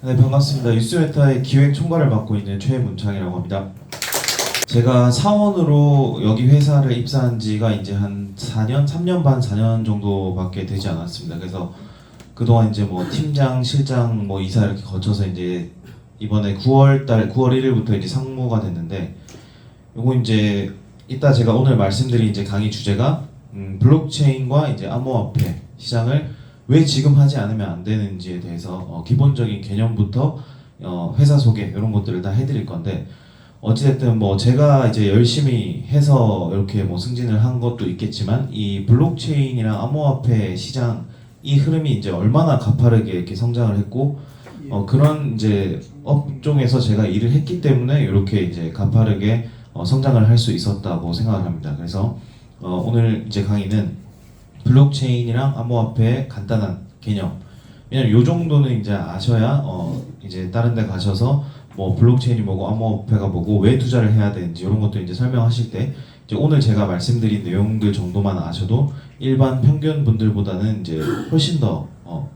네, 반갑습니다. 유스메타의 기획 총괄을 맡고 있는 최문창이라고 합니다. 제가 사원으로 여기 회사를 입사한 지가 이제 한 4년, 3년 반, 4년 정도밖에 되지 않았습니다. 그래서 그동안 이제 뭐 팀장, 실장, 뭐 이사 이렇게 거쳐서 이제 이번에 9월 1일부터 이제 상무가 됐는데, 요거 이제 이따 제가 오늘 말씀드린 이제 강의 주제가 블록체인과 이제 암호화폐 시장을 왜 지금 하지 않으면 안 되는지에 대해서 기본적인 개념부터 회사 소개 이런 것들을 다 해드릴 건데, 어찌됐든 뭐 제가 이제 열심히 해서 이렇게 뭐 승진을 한 것도 있겠지만, 이 블록체인이랑 암호화폐 시장 이 흐름이 이제 얼마나 가파르게 이렇게 성장을 했고, 그런 이제 업종에서 제가 일을 했기 때문에 이렇게 이제 가파르게 성장을 할 수 있었다고 생각을 합니다. 그래서 오늘 이제 강의는 블록체인이랑 암호화폐의 간단한 개념. 왜냐면 요 정도는 이제 아셔야 이제 다른 데 가셔서 뭐 블록체인이 뭐고 암호화폐가 뭐고 왜 투자를 해야 되는지 이런 것도 이제 설명하실 때 이제 오늘 제가 말씀드린 내용들 정도만 아셔도 일반 평균 분들보다는 이제 훨씬 더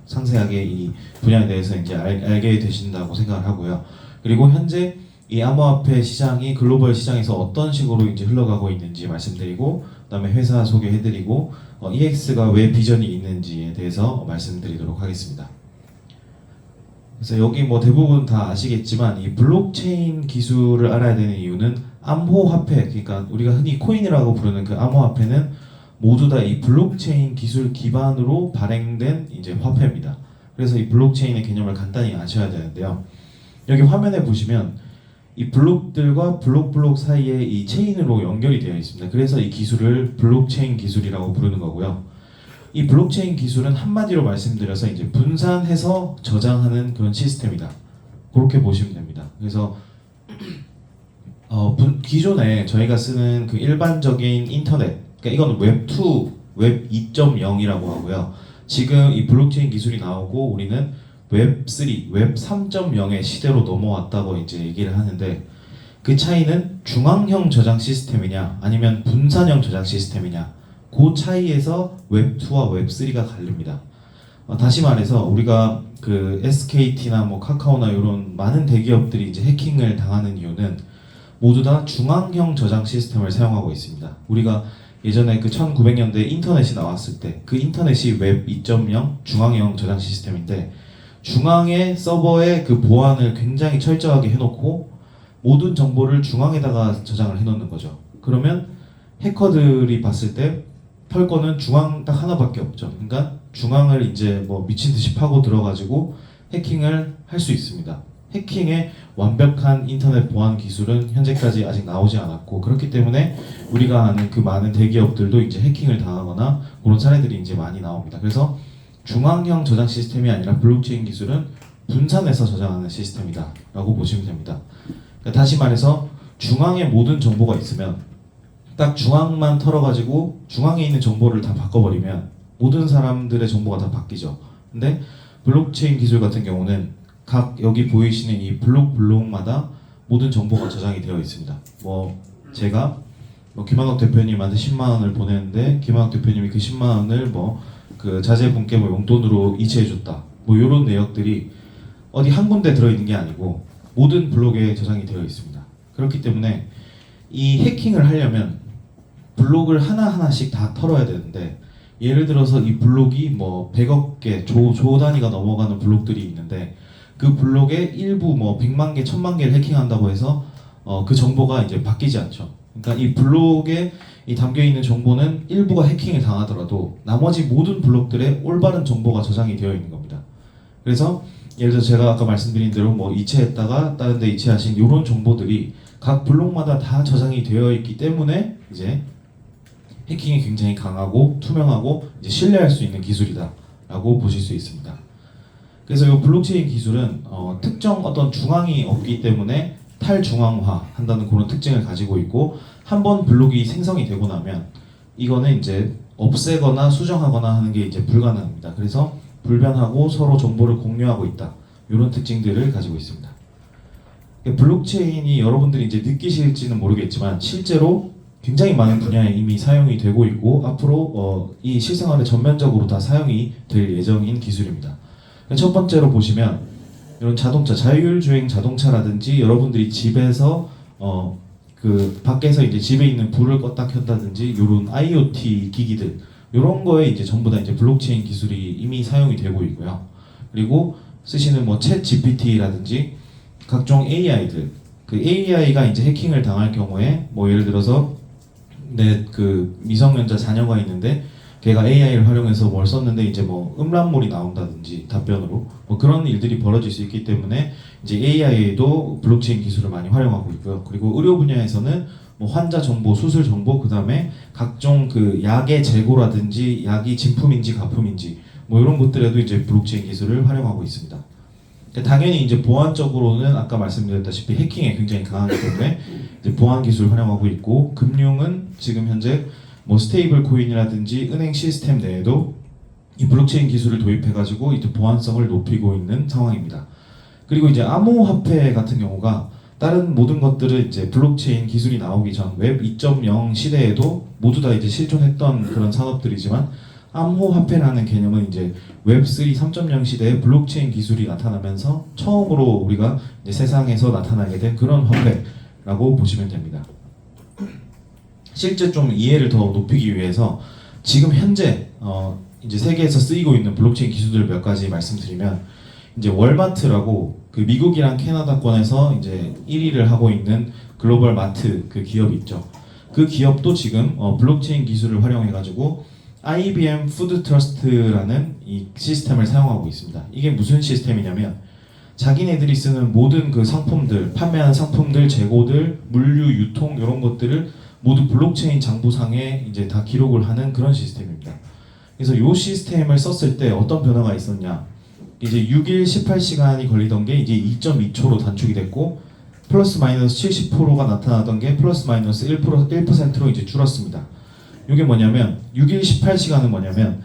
상세하게 이 분야에 대해서 이제 알게 되신다고 생각을 하고요. 그리고 현재 이 암호화폐 시장이 글로벌 시장에서 어떤 식으로 이제 흘러가고 있는지 말씀드리고, 그다음에 회사 소개해드리고, EX가 왜 비전이 있는지에 대해서 말씀드리도록 하겠습니다. 그래서 여기 뭐 대부분 다 아시겠지만 이 블록체인 기술을 알아야 되는 이유는 암호화폐, 그러니까 우리가 흔히 코인이라고 부르는 그 암호화폐는 모두 다 이 블록체인 기술 기반으로 발행된 이제 화폐입니다. 그래서 이 블록체인의 개념을 간단히 아셔야 되는데요. 여기 화면에 보시면 이 블록들과 블록 사이에 이 체인으로 연결이 되어 있습니다. 그래서 이 기술을 블록체인 기술이라고 부르는 거고요. 이 블록체인 기술은 한마디로 말씀드려서 이제 분산해서 저장하는 그런 시스템이다. 그렇게 보시면 됩니다. 그래서 기존에 저희가 쓰는 그 일반적인 인터넷, 그러니까 이건 웹2, 웹 2.0이라고 하고요. 지금 이 블록체인 기술이 나오고 우리는 웹3, 웹 3.0의 시대로 넘어왔다고 이제 얘기를 하는데, 그 차이는 중앙형 저장 시스템이냐 아니면 분산형 저장 시스템이냐, 그 차이에서 웹2와 웹3가 갈립니다. 다시 말해서 우리가 그 SKT나 뭐 카카오나 이런 많은 대기업들이 이제 해킹을 당하는 이유는 모두 다 중앙형 저장 시스템을 사용하고 있습니다. 우리가 예전에 그 1900년대 인터넷이 나왔을 때 그 인터넷이 웹 2.0 중앙형 저장 시스템인데, 중앙의 서버의 그 보안을 굉장히 철저하게 해놓고 모든 정보를 중앙에다가 저장을 해놓는 거죠. 그러면 해커들이 봤을 때 털 거는 중앙 딱 하나밖에 없죠. 그러니까 중앙을 이제 뭐 미친 듯이 파고 들어가지고 해킹을 할 수 있습니다. 해킹의 완벽한 인터넷 보안 기술은 현재까지 아직 나오지 않았고, 그렇기 때문에 우리가 아는 그 많은 대기업들도 이제 해킹을 당하거나 그런 사례들이 이제 많이 나옵니다. 그래서 중앙형 저장 시스템이 아니라 블록체인 기술은 분산해서 저장하는 시스템이다 라고 보시면 됩니다. 그러니까 다시 말해서 중앙에 모든 정보가 있으면 딱 중앙만 털어가지고 중앙에 있는 정보를 다 바꿔버리면 모든 사람들의 정보가 다 바뀌죠. 근데 블록체인 기술 같은 경우는 각 여기 보이시는 이 블록마다 모든 정보가 저장이 되어 있습니다. 뭐 제가 김한옥 대표님한테 10만 원을 보냈는데 김한옥 대표님이 그 10만 원을 뭐 그 자제분께 뭐 용돈으로 이체해줬다, 뭐 이런 내역들이 어디 한 군데 들어있는 게 아니고 모든 블록에 저장이 되어 있습니다. 그렇기 때문에 이 해킹을 하려면 블록을 하나하나씩 다 털어야 되는데, 예를 들어서 이 블록이 뭐 100억 개, 조 단위가 넘어가는 블록들이 있는데, 그 블록의 일부 뭐 100만 개, 1000만 개를 해킹한다고 해서 그 정보가 이제 바뀌지 않죠. 그러니까 이 블록에 이 담겨 있는 정보는 일부가 해킹을 당하더라도 나머지 모든 블록들에 올바른 정보가 저장이 되어 있는 겁니다. 그래서 예를 들어 제가 아까 말씀드린 대로 뭐 이체했다가 다른 데 이체하신 이런 정보들이 각 블록마다 다 저장이 되어 있기 때문에 이제 해킹이 굉장히 강하고 투명하고 이제 신뢰할 수 있는 기술이다라고 보실 수 있습니다. 그래서 이 블록체인 기술은 특정 어떤 중앙이 없기 때문에 탈중앙화 한다는 그런 특징을 가지고 있고, 한번 블록이 생성이 되고 나면 이거는 이제 없애거나 수정하거나 하는 게 이제 불가능합니다. 그래서 불변하고 서로 정보를 공유하고 있다, 이런 특징들을 가지고 있습니다. 블록체인이 여러분들이 이제 느끼실지는 모르겠지만 실제로 굉장히 많은 분야에 이미 사용이 되고 있고 앞으로 이 실생활에 전면적으로 다 사용이 될 예정인 기술입니다. 첫 번째로 보시면 이런 자동차, 자율주행 자동차라든지 여러분들이 집에서 그 밖에서 이제 집에 있는 불을 껐다 켰다든지 이런 IoT 기기들 이런 거에 이제 전부 다 이제 블록체인 기술이 이미 사용이 되고 있고요. 그리고 쓰시는 뭐 챗 GPT라든지 각종 AI들, 그 AI가 이제 해킹을 당할 경우에 뭐 예를 들어서 내 그 미성년자 자녀가 있는데 걔가 AI를 활용해서 뭘 썼는데 이제 뭐 음란물이 나온다든지 답변으로 뭐 그런 일들이 벌어질 수 있기 때문에 이제 AI에도 블록체인 기술을 많이 활용하고 있고요. 그리고 의료 분야에서는 뭐 환자 정보, 수술 정보, 그 다음에 각종 그 약의 재고라든지 약이 진품인지 가품인지 뭐 이런 것들에도 이제 블록체인 기술을 활용하고 있습니다. 당연히 이제 보안적으로는 아까 말씀드렸다시피 해킹에 굉장히 강하기 때문에 이제 보안 기술을 활용하고 있고, 금융은 지금 현재 뭐 스테이블 코인이라든지 은행 시스템 내에도 이 블록체인 기술을 도입해가지고 이제 보안성을 높이고 있는 상황입니다. 그리고 이제 암호화폐 같은 경우가 다른 모든 것들은 이제 블록체인 기술이 나오기 전 웹 2.0 시대에도 모두 다 이제 실존했던 그런 산업들이지만, 암호화폐라는 개념은 이제 웹3 3.0 시대에 블록체인 기술이 나타나면서 처음으로 우리가 이제 세상에서 나타나게 된 그런 화폐라고 보시면 됩니다. 실제 좀 이해를 더 높이기 위해서 지금 현재 이제 세계에서 쓰이고 있는 블록체인 기술들 몇 가지 말씀드리면, 이제 월마트라고 그 미국이랑 캐나다권에서 이제 1위를 하고 있는 글로벌 마트 그 기업 있죠. 그 기업도 지금 블록체인 기술을 활용해가지고 IBM 푸드 트러스트라는 이 시스템을 사용하고 있습니다. 이게 무슨 시스템이냐면 자기네들이 쓰는 모든 그 상품들, 판매하는 상품들, 재고들, 물류, 유통 이런 것들을 모두 블록체인 장부상에 이제 다 기록을 하는 그런 시스템입니다. 그래서 이 시스템을 썼을 때 어떤 변화가 있었냐? 이제 6일 18시간이 걸리던 게 이제 2.2초로 단축이 됐고, 플러스 마이너스 70%가 나타나던 게 플러스 마이너스 1%로 이제 줄었습니다. 이게 뭐냐면 6일 18시간은 뭐냐면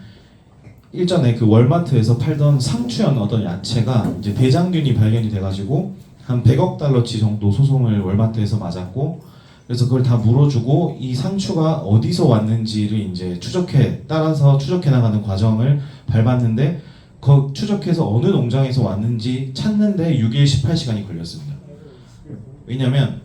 일전에 그 월마트에서 팔던 상추연 어떤 야채가 이제 대장균이 발견이 돼가지고 한 100억 달러치 정도 소송을 월마트에서 맞았고, 그래서 그걸 다 물어주고 이 상추가 어디서 왔는지를 이제 따라서 추적해 나가는 과정을 밟았는데, 그 추적해서 어느 농장에서 왔는지 찾는데 6일 18시간이 걸렸습니다. 왜냐면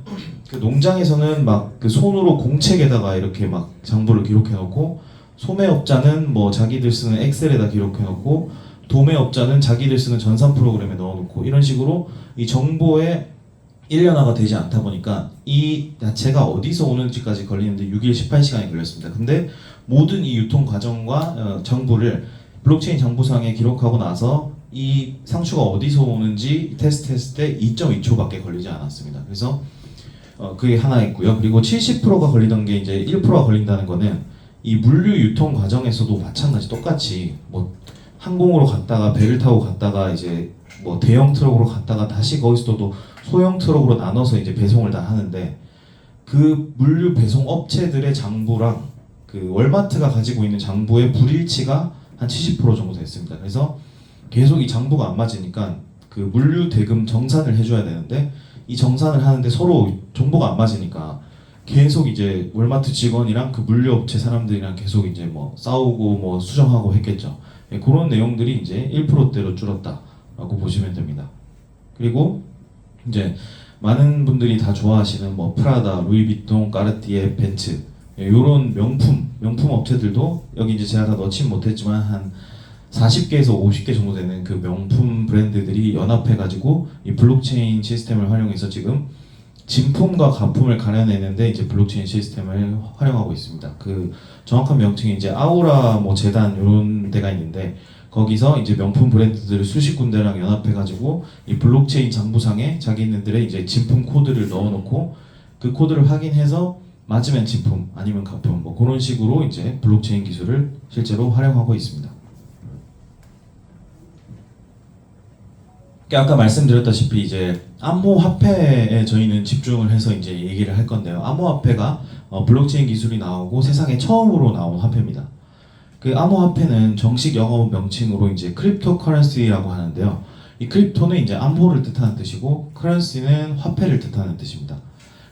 그 농장에서는 막 그 손으로 공책에다가 이렇게 막 장부를 기록해 놓고, 소매업자는 뭐 자기들 쓰는 엑셀에다 기록해 놓고, 도매업자는 자기들 쓰는 전산 프로그램에 넣어 놓고, 이런 식으로 이 정보에 일련화가 되지 않다 보니까 이 야채가 어디서 오는지까지 걸리는데 6일 18시간이 걸렸습니다. 근데 모든 이 유통 과정과 정보를 블록체인 장부상에 기록하고 나서 이 상추가 어디서 오는지 테스트했을 때 2.2초밖에 걸리지 않았습니다. 그래서 그게 하나 있고요. 그리고 70%가 걸리던 게 이제 1%가 걸린다는 거는 이 물류 유통 과정에서도 마찬가지 똑같이 뭐 항공으로 갔다가 배를 타고 갔다가 이제 뭐 대형 트럭으로 갔다가 다시 거기서 또 소형 트럭으로 나눠서 이제 배송을 다 하는데, 그 물류 배송 업체들의 장부랑 그 월마트가 가지고 있는 장부의 불일치가 한 70% 정도 됐습니다. 그래서 계속 이 장부가 안 맞으니까 그 물류 대금 정산을 해줘야 되는데, 이 정산을 하는데 서로 정보가 안 맞으니까 계속 이제 월마트 직원이랑 그 물류업체 사람들이랑 계속 이제 뭐 싸우고 뭐 수정하고 했겠죠. 예, 그런 내용들이 이제 1%대로 줄었다라고 보시면 됩니다. 그리고 이제 많은 분들이 다 좋아하시는 뭐 프라다, 루이비통, 까르띠에, 벤츠 이런 명품 업체들도 여기 이제 제가 다 넣진 못했지만 한 40개에서 50개 정도 되는 그 명품 브랜드들이 연합해가지고 이 블록체인 시스템을 활용해서 지금 진품과 가품을 가려내는데 이제 블록체인 시스템을 활용하고 있습니다. 그 정확한 명칭이 이제 아우라 뭐 재단 이런 데가 있는데, 거기서 이제 명품 브랜드들을 수십 군데랑 연합해가지고 이 블록체인 장부상에 자기네들의 이제 진품 코드를 넣어놓고 그 코드를 확인해서 맞으면 진품 아니면 가품 뭐 그런 식으로 이제 블록체인 기술을 실제로 활용하고 있습니다. 아까 말씀드렸다시피 이제 암호화폐에 저희는 집중을 해서 이제 얘기를 할 건데요. 암호화폐가 블록체인 기술이 나오고 세상에 처음으로 나온 화폐입니다. 그 암호화폐는 정식 영어 명칭으로 이제 크립토커런시라고 하는데요. 이 크립토는 이제 암호를 뜻하는 뜻이고, 커런시는 화폐를 뜻하는 뜻입니다.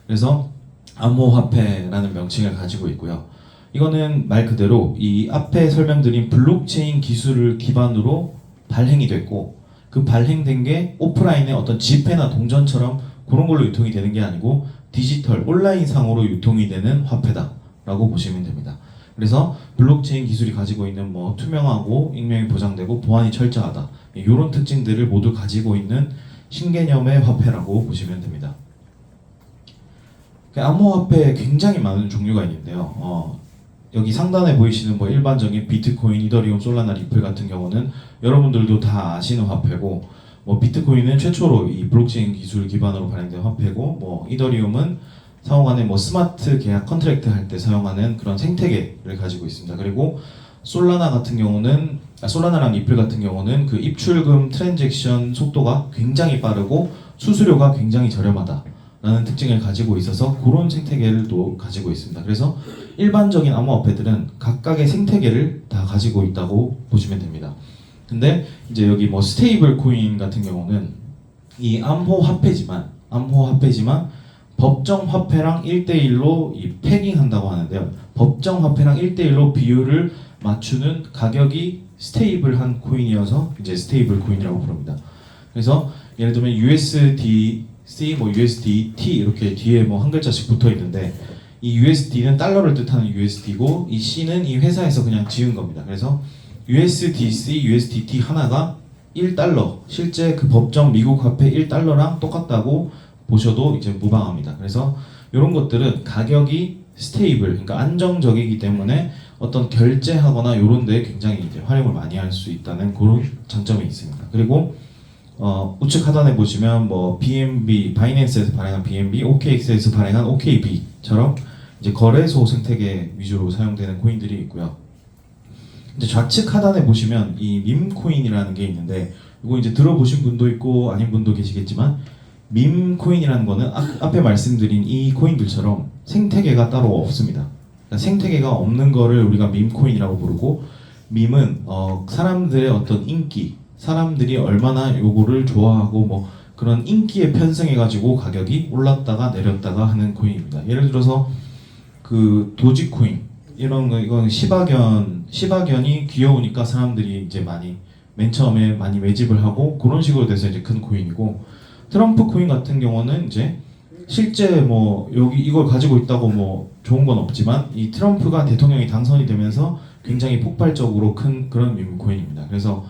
그래서 암호화폐라는 명칭을 가지고 있고요. 이거는 말 그대로 이 앞에 설명드린 블록체인 기술을 기반으로 발행이 됐고, 그 발행된 게 오프라인의 어떤 지폐나 동전처럼 그런 걸로 유통이 되는 게 아니고 디지털 온라인 상으로 유통이 되는 화폐다라고 보시면 됩니다. 그래서 블록체인 기술이 가지고 있는 뭐 투명하고 익명이 보장되고 보안이 철저하다 이런 특징들을 모두 가지고 있는 신개념의 화폐라고 보시면 됩니다. 암호화폐에 굉장히 많은 종류가 있는데요. 여기 상단에 보이시는 뭐 일반적인 비트코인, 이더리움, 솔라나, 리플 같은 경우는 여러분들도 다 아시는 화폐고, 뭐 비트코인은 최초로 이 블록체인 기술 기반으로 발행된 화폐고, 뭐 이더리움은 상호간에 뭐 스마트 계약 컨트랙트 할 때 사용하는 그런 생태계를 가지고 있습니다. 그리고 솔라나 같은 경우는 솔라나랑 리플 같은 경우는 그 입출금 트랜잭션 속도가 굉장히 빠르고 수수료가 굉장히 저렴하다라는 특징을 가지고 있어서 그런 생태계를 또 가지고 있습니다. 그래서 일반적인 암호화폐들은 각각의 생태계를 다 가지고 있다고 보시면 됩니다. 근데 이제 여기 뭐 스테이블 코인 같은 경우는 이 암호화폐지만 법정 화폐랑 1대1로 이 패깅한다고 하는데요. 법정 화폐랑 1대1로 비율을 맞추는 가격이 스테이블한 코인이어서 이제 스테이블 코인이라고 부릅니다. 그래서 예를 들면 USDC, 뭐 USDT 이렇게 뒤에 뭐 한 글자씩 붙어 있는데 이 USD는 달러를 뜻하는 USD고 이 C는 이 회사에서 그냥 지은 겁니다. 그래서 USDC, USDT 하나가 1달러, 실제 그 법정 미국 화폐 1달러랑 똑같다고 보셔도 이제 무방합니다. 그래서 이런 것들은 가격이 스테이블, 그러니까 안정적이기 때문에 어떤 결제하거나 이런 데에 굉장히 이제 활용을 많이 할 수 있다는 그런 장점이 있습니다. 그리고 우측 하단에 보시면 뭐 BNB, 바이낸스에서 발행한 BNB, OKX에서 발행한 OKB처럼 이제 거래소 생태계 위주로 사용되는 코인들이 있고요. 이제 좌측 하단에 보시면 이 밈코인이라는 게 있는데 이거 이제 들어보신 분도 있고 아닌 분도 계시겠지만 밈코인이라는 거는 앞에 말씀드린 이 코인들처럼 생태계가 따로 없습니다. 그러니까 생태계가 없는 거를 우리가 밈코인이라고 부르고 밈은 사람들의 어떤 인기, 사람들이 얼마나 요거를 좋아하고 뭐 그런 인기에 편승해가지고 가격이 올랐다가 내렸다가 하는 코인입니다. 예를 들어서 그 도지코인 이런 거 이건 시바견이 귀여우니까 사람들이 이제 맨 처음에 많이 매집을 하고 그런 식으로 돼서 이제 큰 코인이고 트럼프 코인 같은 경우는 이제 실제 뭐 여기 이걸 가지고 있다고 뭐 좋은 건 없지만 이 트럼프가 대통령이 당선이 되면서 굉장히 폭발적으로 큰 그런 밈코인입니다. 그래서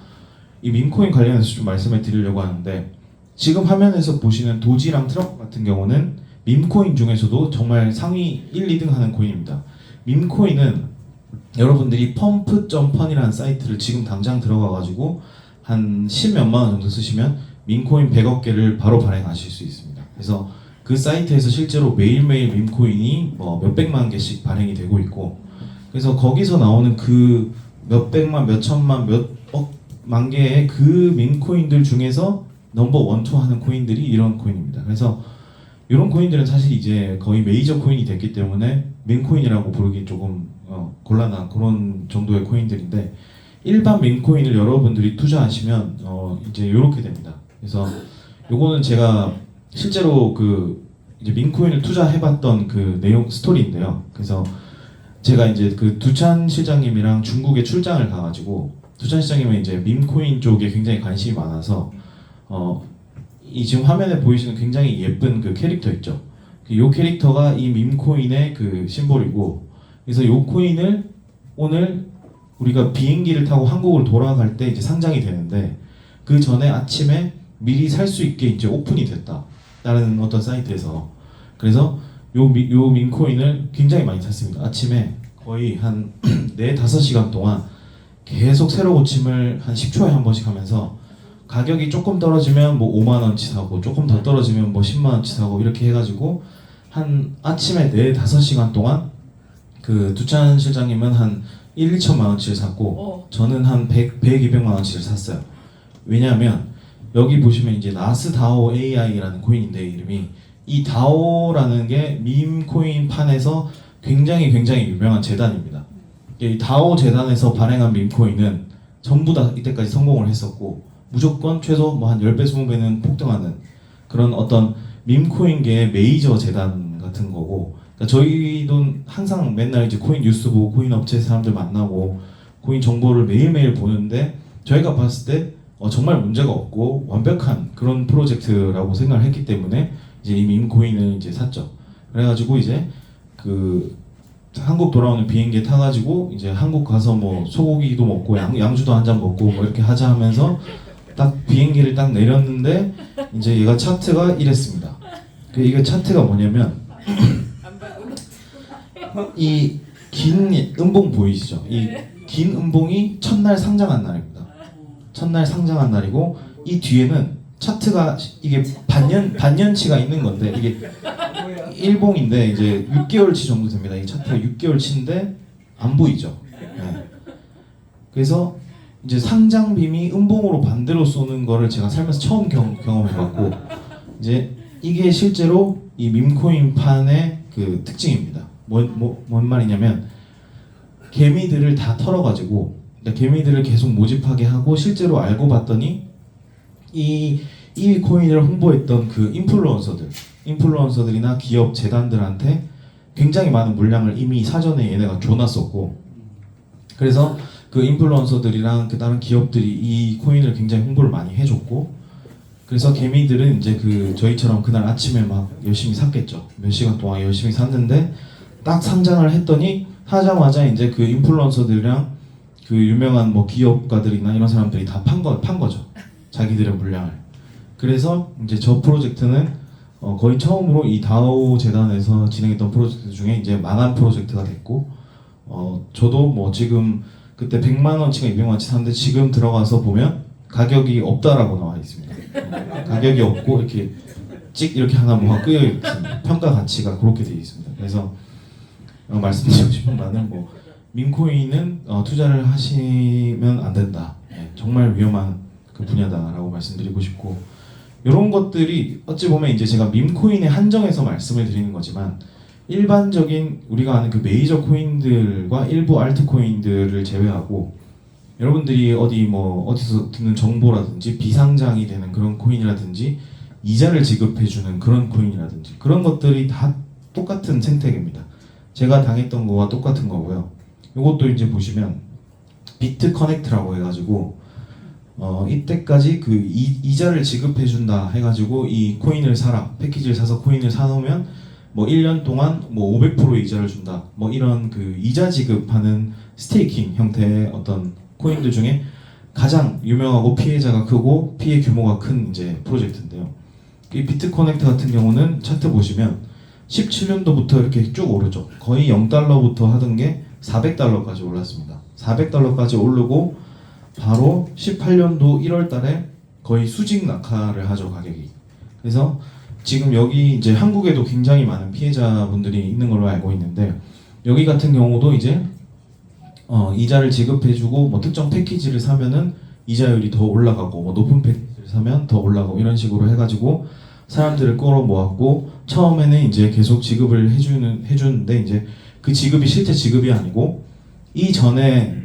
이 밈코인 관련해서 좀 말씀을 드리려고 하는데 지금 화면에서 보시는 도지랑 트럼프 같은 경우는 밈코인 중에서도 정말 상위 1, 2등 하는 코인입니다. 밈코인은 여러분들이 펌프.펀이라는 사이트를 지금 당장 들어가가지고 한 10몇만 원 정도 쓰시면 밈코인 100억 개를 바로 발행하실 수 있습니다. 그래서 그 사이트에서 실제로 매일매일 밈코인이 뭐 몇백만 개씩 발행이 되고 있고 그래서 거기서 나오는 그 몇백만, 몇천만, 몇억만 개의 그 밈코인들 중에서 넘버 1, 2 하는 코인들이 이런 코인입니다. 그래서 이런 코인들은 사실 이제 거의 메이저 코인이 됐기 때문에 밈코인이라고 부르기 조금 곤란한 그런 정도의 코인들인데 일반 밈코인을 여러분들이 투자하시면 이제 이렇게 됩니다. 그래서 요거는 제가 실제로 그 이제 밈코인을 투자해봤던 그 내용 스토리인데요. 그래서 제가 이제 그 두찬 실장님이랑 중국에 출장을 가가지고 두찬 실장님은 이제 밈코인 쪽에 굉장히 관심이 많아서 이 지금 화면에 보이시는 굉장히 예쁜 그 캐릭터 있죠. 이 캐릭터가 이 밈코인의 그 심볼이고, 그래서 이 코인을 오늘 우리가 비행기를 타고 한국을 돌아갈 때 이제 상장이 되는데 그 전에 아침에 미리 살 수 있게 이제 오픈이 됐다라는 어떤 사이트에서 그래서 요 밈코인을 굉장히 많이 샀습니다. 아침에 거의 한 4-5시간 동안 계속 새로 고침을 한 10초에 한 번씩 하면서 가격이 조금 떨어지면 뭐 5만 원치 사고 조금 더 떨어지면 뭐 10만 원치 사고 이렇게 해가지고 한 아침에 4-5시간 동안 그 두찬 실장님은 한 1-2천만 원치를 샀고 저는 한 200-200만 원치를 샀어요. 왜냐하면 여기 보시면 이제 나스다오 AI라는 코인인데 이름이 이 다오라는 게 밈코인 판에서 굉장히 유명한 재단입니다. 이 다오 재단에서 발행한 밈코인은 전부 다 이때까지 성공을 했었고 무조건 최소 뭐 한 10배, 20배는 폭등하는 그런 어떤 밈코인계의 메이저 재단 같은 거고 그러니까 저희도 항상 맨날 이제 코인 뉴스 보고 코인 업체 사람들 만나고 코인 정보를 매일매일 보는데 저희가 봤을 때 정말 문제가 없고 완벽한 그런 프로젝트라고 생각을 했기 때문에 이제 이 밈코인을 이제 샀죠. 그래가지고 이제 그 한국 돌아오는 비행기에 타가지고 이제 한국 가서 뭐 소고기도 먹고 양주도 한 잔 먹고 뭐 이렇게 하자 하면서 딱 비행기를 딱 내렸는데 이제 얘가 차트가 이랬습니다. 이게 차트가 뭐냐면 이 긴 음봉 보이시죠? 이 긴 음봉이 첫날 상장한 날입니다. 첫날 상장한 날이고 이 뒤에는 차트가 이게 반년치가 있는 건데 이게 일봉인데 이제 6개월치 정도 됩니다. 이 차트가 6개월치인데 안 보이죠. 네. 그래서 이제 상장빔이 음봉으로 반대로 쏘는 거를 제가 살면서 처음 경험해봤고 이제 이게 실제로 이 밈코인판의 그 특징입니다. 뭔 말이냐면 개미들을 다 털어가지고 그러니까 개미들을 계속 모집하게 하고 실제로 알고 봤더니 이 코인을 홍보했던 그 인플루언서들이나 기업 재단들한테 굉장히 많은 물량을 이미 사전에 얘네가 줘놨었고 그래서 그 인플루언서들이랑 그 다른 기업들이 이 코인을 굉장히 홍보를 많이 해줬고 그래서 개미들은 이제 그 저희처럼 그날 아침에 막 열심히 샀겠죠. 몇 시간 동안 열심히 샀는데 딱 상장을 했더니 하자마자 이제 그 인플루언서들이랑 그 유명한 뭐 기업가들이나 이런 사람들이 다 판 거죠. 자기들의 물량을. 그래서 이제 저 프로젝트는 거의 처음으로 이 다오 재단에서 진행했던 프로젝트 중에 이제 망한 프로젝트가 됐고 저도 뭐 지금 그때 100만 원치가 200만 원치 샀는데 지금 들어가서 보면 가격이 없다라고 나와 있습니다. 가격이 없고 이렇게 찍 이렇게 하나 뭐가 끄여 있습니다. 평가 가치가 그렇게 되어 있습니다. 그래서 말씀드리고 싶은 바는 뭐 밈코인은 투자를 하시면 안 된다. 네, 정말 위험한 그 분야다라고 말씀드리고 싶고 이런 것들이 어찌 보면 이제 제가 밈코인에 한정해서 말씀을 드리는 거지만 일반적인 우리가 아는 그 메이저 코인들과 일부 알트코인들을 제외하고 여러분들이 어디서 듣는 정보라든지 비상장이 되는 그런 코인이라든지 이자를 지급해주는 그런 코인이라든지 그런 것들이 다 똑같은 생태계입니다. 제가 당했던 거와 똑같은 거고요. 이것도 이제 보시면 비트 커넥트라고 해가지고 이때까지 그 이자를 지급해준다 해가지고 이 코인을 사라 패키지를 사서 코인을 사놓으면 뭐 1년 동안 뭐 500% 이자를 준다 뭐 이런 그 이자 지급하는 스테이킹 형태의 어떤 코인들 중에 가장 유명하고 피해자가 크고 피해 규모가 큰 이제 프로젝트인데요. 이 비트 커넥트 같은 경우는 차트 보시면 17년도부터 이렇게 쭉 오르죠. 거의 0달러부터 하던 게 400달러까지 올랐습니다. 400달러까지 오르고 바로 18년도 1월 달에 거의 수직 낙하를 하죠, 가격이. 그래서 지금 여기 이제 한국에도 굉장히 많은 피해자분들이 있는 걸로 알고 있는데 여기 같은 경우도 이제 이자를 지급해주고 뭐 특정 패키지를 사면은 이자율이 더 올라가고 뭐 높은 패키지를 사면 더 올라가고 이런 식으로 해가지고 사람들을 끌어 모았고 처음에는 이제 계속 지급을 해주는데 이제 그 지급이 실제 지급이 아니고 이전에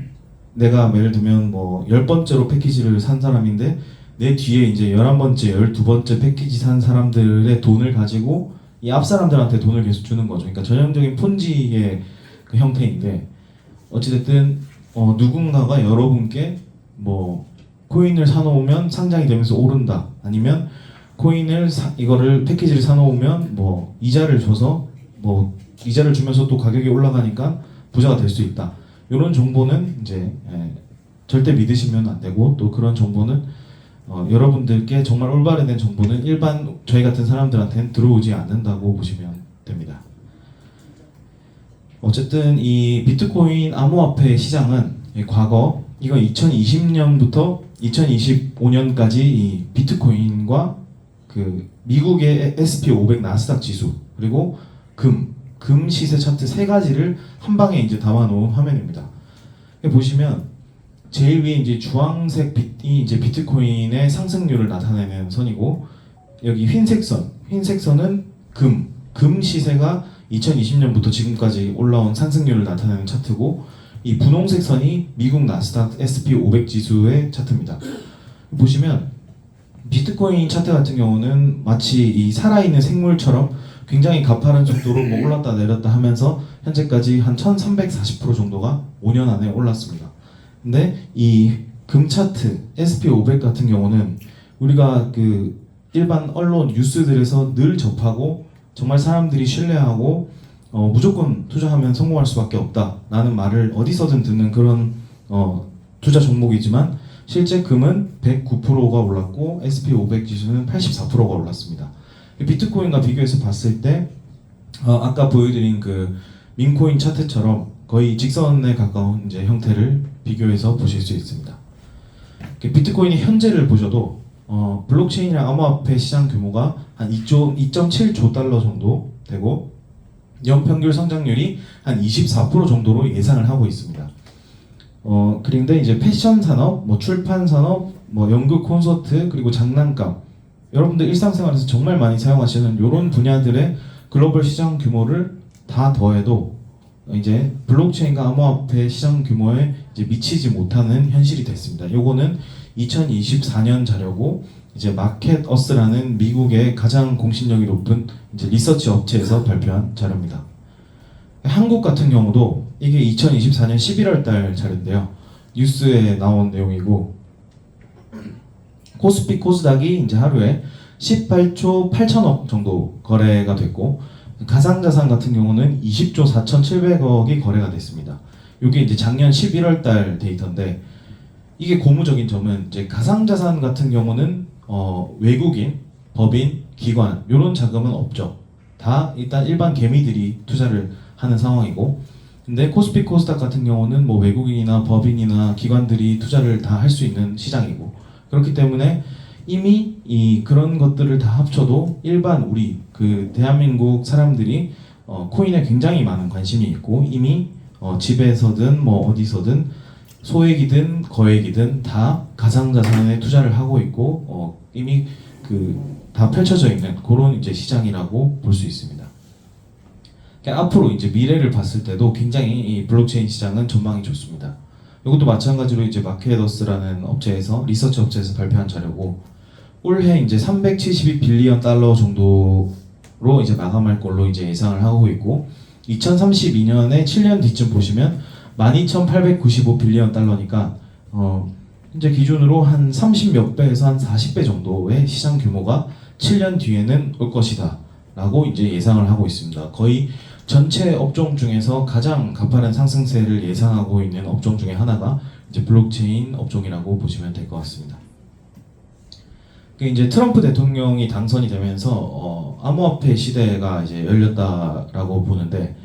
내가 예를 들면 뭐 10번째로 패키지를 산 사람인데 내 뒤에 이제 11번째, 12번째 패키지 산 사람들의 돈을 가지고 이 앞 사람들한테 돈을 계속 주는 거죠. 그러니까 전형적인 폰지의 그 형태인데 어찌됐든 누군가가 여러분께 뭐 코인을 사놓으면 상장이 되면서 오른다 아니면 코인을 이거를 패키지를 사놓으면 뭐 이자를 줘서 뭐 이자를 주면서 또 가격이 올라가니까 부자가 될 수 있다. 이런 정보는 이제 절대 믿으시면 안 되고 또 그런 정보는 여러분들께 정말 올바른 정보는 일반 저희 같은 사람들한테는 들어오지 않는다고 보시면 됩니다. 어쨌든 이 비트코인 암호화폐 시장은 과거 이건 2020년부터 2025년까지 이 비트코인과 그 미국의 S&P 500 나스닥 지수 그리고 금 시세 차트 세 가지를 한 방에 이제 담아놓은 화면입니다. 보시면 제일 위에 이제 주황색 빛이 이제 비트코인의 상승률을 나타내는 선이고 여기 흰색 선은 금 시세가 2020년부터 지금까지 올라온 상승률을 나타내는 차트고 이 분홍색 선이 미국 나스닥 S&P 500 지수의 차트입니다. 보시면 비트코인 차트 같은 경우는 마치 이 살아있는 생물처럼 굉장히 가파른 속도로 뭐 올랐다 내렸다 하면서 현재까지 한 1340% 정도가 5년 안에 올랐습니다. 근데 이 금차트 SP500 같은 경우는 우리가 그 일반 언론 뉴스들에서 늘 접하고 정말 사람들이 신뢰하고 무조건 투자하면 성공할 수밖에 없다라는 말을 어디서든 듣는 그런 투자 종목이지만 실제 금은 109%가 올랐고 SP500 지수는 84%가 올랐습니다. 비트코인과 비교해서 봤을 때 아까 보여드린 그 민코인 차트처럼 거의 직선에 가까운 이제 형태를 비교해서 보실 수 있습니다. 비트코인의 현재를 보셔도 블록체인이랑 암호화폐 시장 규모가 한 2.7조 달러 정도 되고 연평균 성장률이 한 24% 정도로 예상을 하고 있습니다. 그런데 이제 패션 산업, 뭐 출판 산업, 뭐 연극 콘서트 그리고 장난감 여러분들 일상생활에서 정말 많이 사용하시는 이런 분야들의 글로벌 시장 규모를 다 더해도 이제 블록체인과 암호화폐 시장 규모에 이제 미치지 못하는 현실이 됐습니다. 요거는 2024년 자료고 이제 마켓어스라는 미국의 가장 공신력이 높은 이제 리서치 업체에서 발표한 자료입니다. 한국 같은 경우도 이게 2024년 11월 달 자료인데요. 뉴스에 나온 내용이고 코스피 코스닥이 이제 하루에 18조 8천억 정도 거래가 됐고 가상자산 같은 경우는 20조 4,700억이 거래가 됐습니다. 이게 이제 작년 11월 달 데이터인데 이게 고무적인 점은 이제 가상자산 같은 경우는 외국인, 법인, 기관 이런 자금은 없죠. 다 일단 일반 개미들이 투자를 하는 상황이고 근데 코스피 코스닥 같은 경우는 뭐 외국인이나 법인이나 기관들이 투자를 다 할 수 있는 시장이고 그렇기 때문에 이미 그런 것들을 다 합쳐도 일반 우리 그 대한민국 사람들이 코인에 굉장히 많은 관심이 있고 이미 집에서든 뭐 어디서든 소액이든 거액이든 다 가상자산에 투자를 하고 있고 이미 그 다 펼쳐져 있는 그런 이제 시장이라고 볼 수 있습니다. 그러니까 앞으로 이제 미래를 봤을 때도 굉장히 이 블록체인 시장은 전망이 좋습니다. 이것도 마찬가지로 이제 마켓어스라는 업체에서 리서치 업체에서 발표한 자료고 올해 이제 372 빌리언 달러 정도로 이제 마감할 걸로 이제 예상을 하고 있고 2032년에 7년 뒤쯤 보시면 12,895 빌리언 달러니까 현재 기준으로 한 30몇 배에서 한 40배 정도의 시장 규모가 7년 뒤에는 올 것이다 라고 이제 예상을 하고 있습니다. 거의 전체 업종 중에서 가장 가파른 상승세를 예상하고 있는 업종 중에 하나가 이제 블록체인 업종이라고 보시면 될 것 같습니다. 이제 트럼프 대통령이 당선이 되면서 암호화폐 시대가 이제 열렸다라고 보는데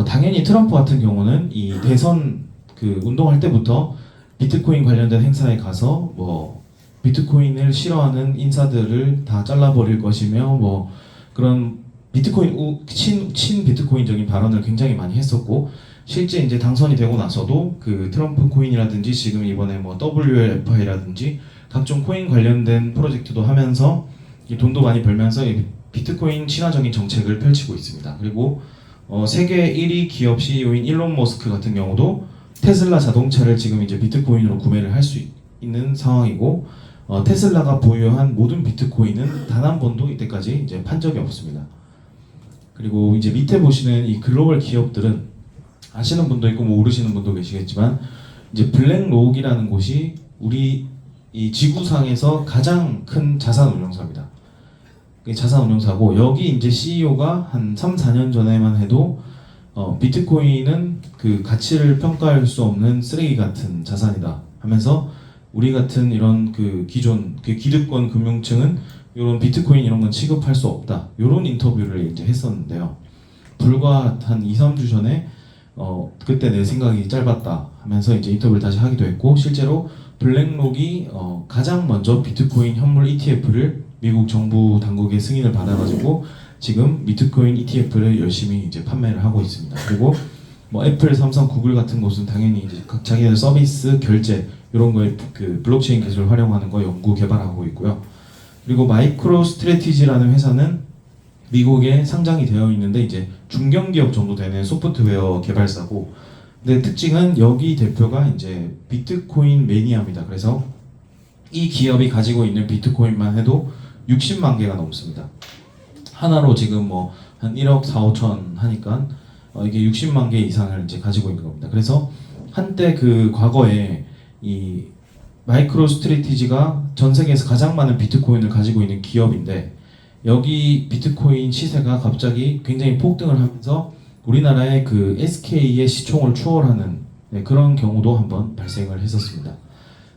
당연히 트럼프 같은 경우는 이 대선 그 운동할 때부터 비트코인 관련된 행사에 가서 뭐 비트코인을 싫어하는 인사들을 다 잘라버릴 것이며 뭐 그런 비트코인 친 비트코인적인 발언을 굉장히 많이 했었고 실제 이제 당선이 되고 나서도 그 트럼프 코인이라든지 지금 이번에 뭐 WLFI라든지 각종 코인 관련된 프로젝트도 하면서 돈도 많이 벌면서 비트코인 친화적인 정책을 펼치고 있습니다. 그리고 세계 1위 기업 CEO인 일론 머스크 같은 경우도 테슬라 자동차를 지금 이제 비트코인으로 구매를 할 수 있는 상황이고 테슬라가 보유한 모든 비트코인은 단 한 번도 이때까지 이제 판 적이 없습니다. 그리고 이제 밑에 보시는 이 글로벌 기업들은 아시는 분도 있고 뭐 모르시는 분도 계시겠지만 이제 블랙록이라는 곳이 우리 이 지구상에서 가장 큰 자산 운용사입니다. 자산 운용사고 여기 이제 CEO가 한 3, 4년 전에만 해도 비트코인은 그 가치를 평가할 수 없는 쓰레기 같은 자산이다 하면서 우리 같은 이런 그 기존 그 기득권 금융층은 이런 비트코인 이런 건 취급할 수 없다 이런 인터뷰를 이제 했었는데요. 불과 한 2, 3주 전에 그때 내 생각이 짧았다 하면서 이제 인터뷰를 다시 하기도 했고 실제로 블랙록이 가장 먼저 비트코인 현물 ETF를 미국 정부 당국의 승인을 받아가지고 지금 비트코인 ETF를 열심히 이제 판매를 하고 있습니다. 그리고 뭐 애플, 삼성, 구글 같은 곳은 당연히 이제 각 자기네 서비스, 결제 이런 거에 그 블록체인 기술을 활용하는 거 연구 개발하고 있고요. 그리고 마이크로 스트래티지라는 회사는 미국에 상장이 되어 있는데 이제 중견기업 정도 되는 소프트웨어 개발사고 근데 특징은 여기 대표가 이제 비트코인 매니아입니다. 그래서 이 기업이 가지고 있는 비트코인만 해도 60만 개가 넘습니다. 하나로 지금 뭐 한 1억 4, 5천 하니까 이게 60만 개 이상을 이제 가지고 있는 겁니다. 그래서 한때 그 과거에 이 마이크로 스트레티지가 전 세계에서 가장 많은 비트코인을 가지고 있는 기업인데 여기 비트코인 시세가 갑자기 굉장히 폭등을 하면서 우리나라의 그 SK의 시총을 추월하는 그런 경우도 한번 발생을 했었습니다.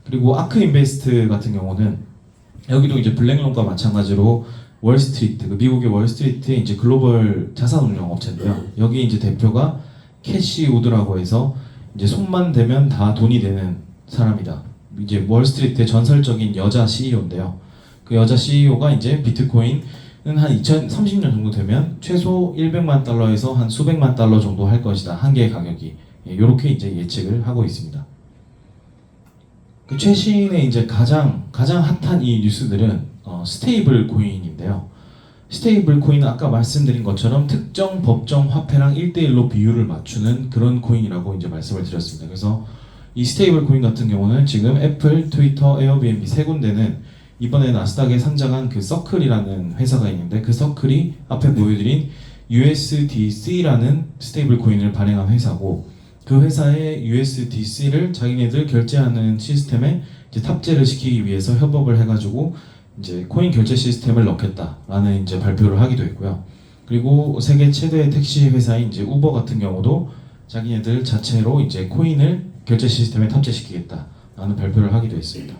그리고 아크 인베스트 같은 경우는 여기도 이제 블랙론과 마찬가지로 월스트리트, 그 미국의 월스트리트의 이제 글로벌 자산 운용 업체인데요. 여기 이제 대표가 캐시 우드라고 해서 이제 손만 대면 다 돈이 되는 사람이다. 이제 월스트리트의 전설적인 여자 CEO인데요. 그 여자 CEO가 이제 비트코인은 한 2030년 정도 되면 최소 100만 달러에서 한 수백만 달러 정도 할 것이다. 한 개의 가격이. 이렇게 이제 예측을 하고 있습니다. 그 최신의 이제 가장 핫한 이 뉴스들은 스테이블 코인인데요. 스테이블 코인은 아까 말씀드린 것처럼 특정 법정 화폐랑 1대1로 비율을 맞추는 그런 코인이라고 이제 말씀을 드렸습니다. 그래서 이 스테이블 코인 같은 경우는 지금 애플, 트위터, 에어비앤비 세 군데는 이번에 나스닥에 상장한 그 서클이라는 회사가 있는데 그 서클이 앞에 보여드린 USDC라는 스테이블 코인을 발행한 회사고 그 회사의 USDC를 자기네들 결제하는 시스템에 이제 탑재를 시키기 위해서 협업을 해가지고 이제 코인 결제 시스템을 넣겠다라는 이제 발표를 하기도 했고요. 그리고 세계 최대 택시 회사인 이제 우버 같은 경우도 자기네들 자체로 이제 코인을 결제 시스템에 탑재시키겠다라는 발표를 하기도 했습니다.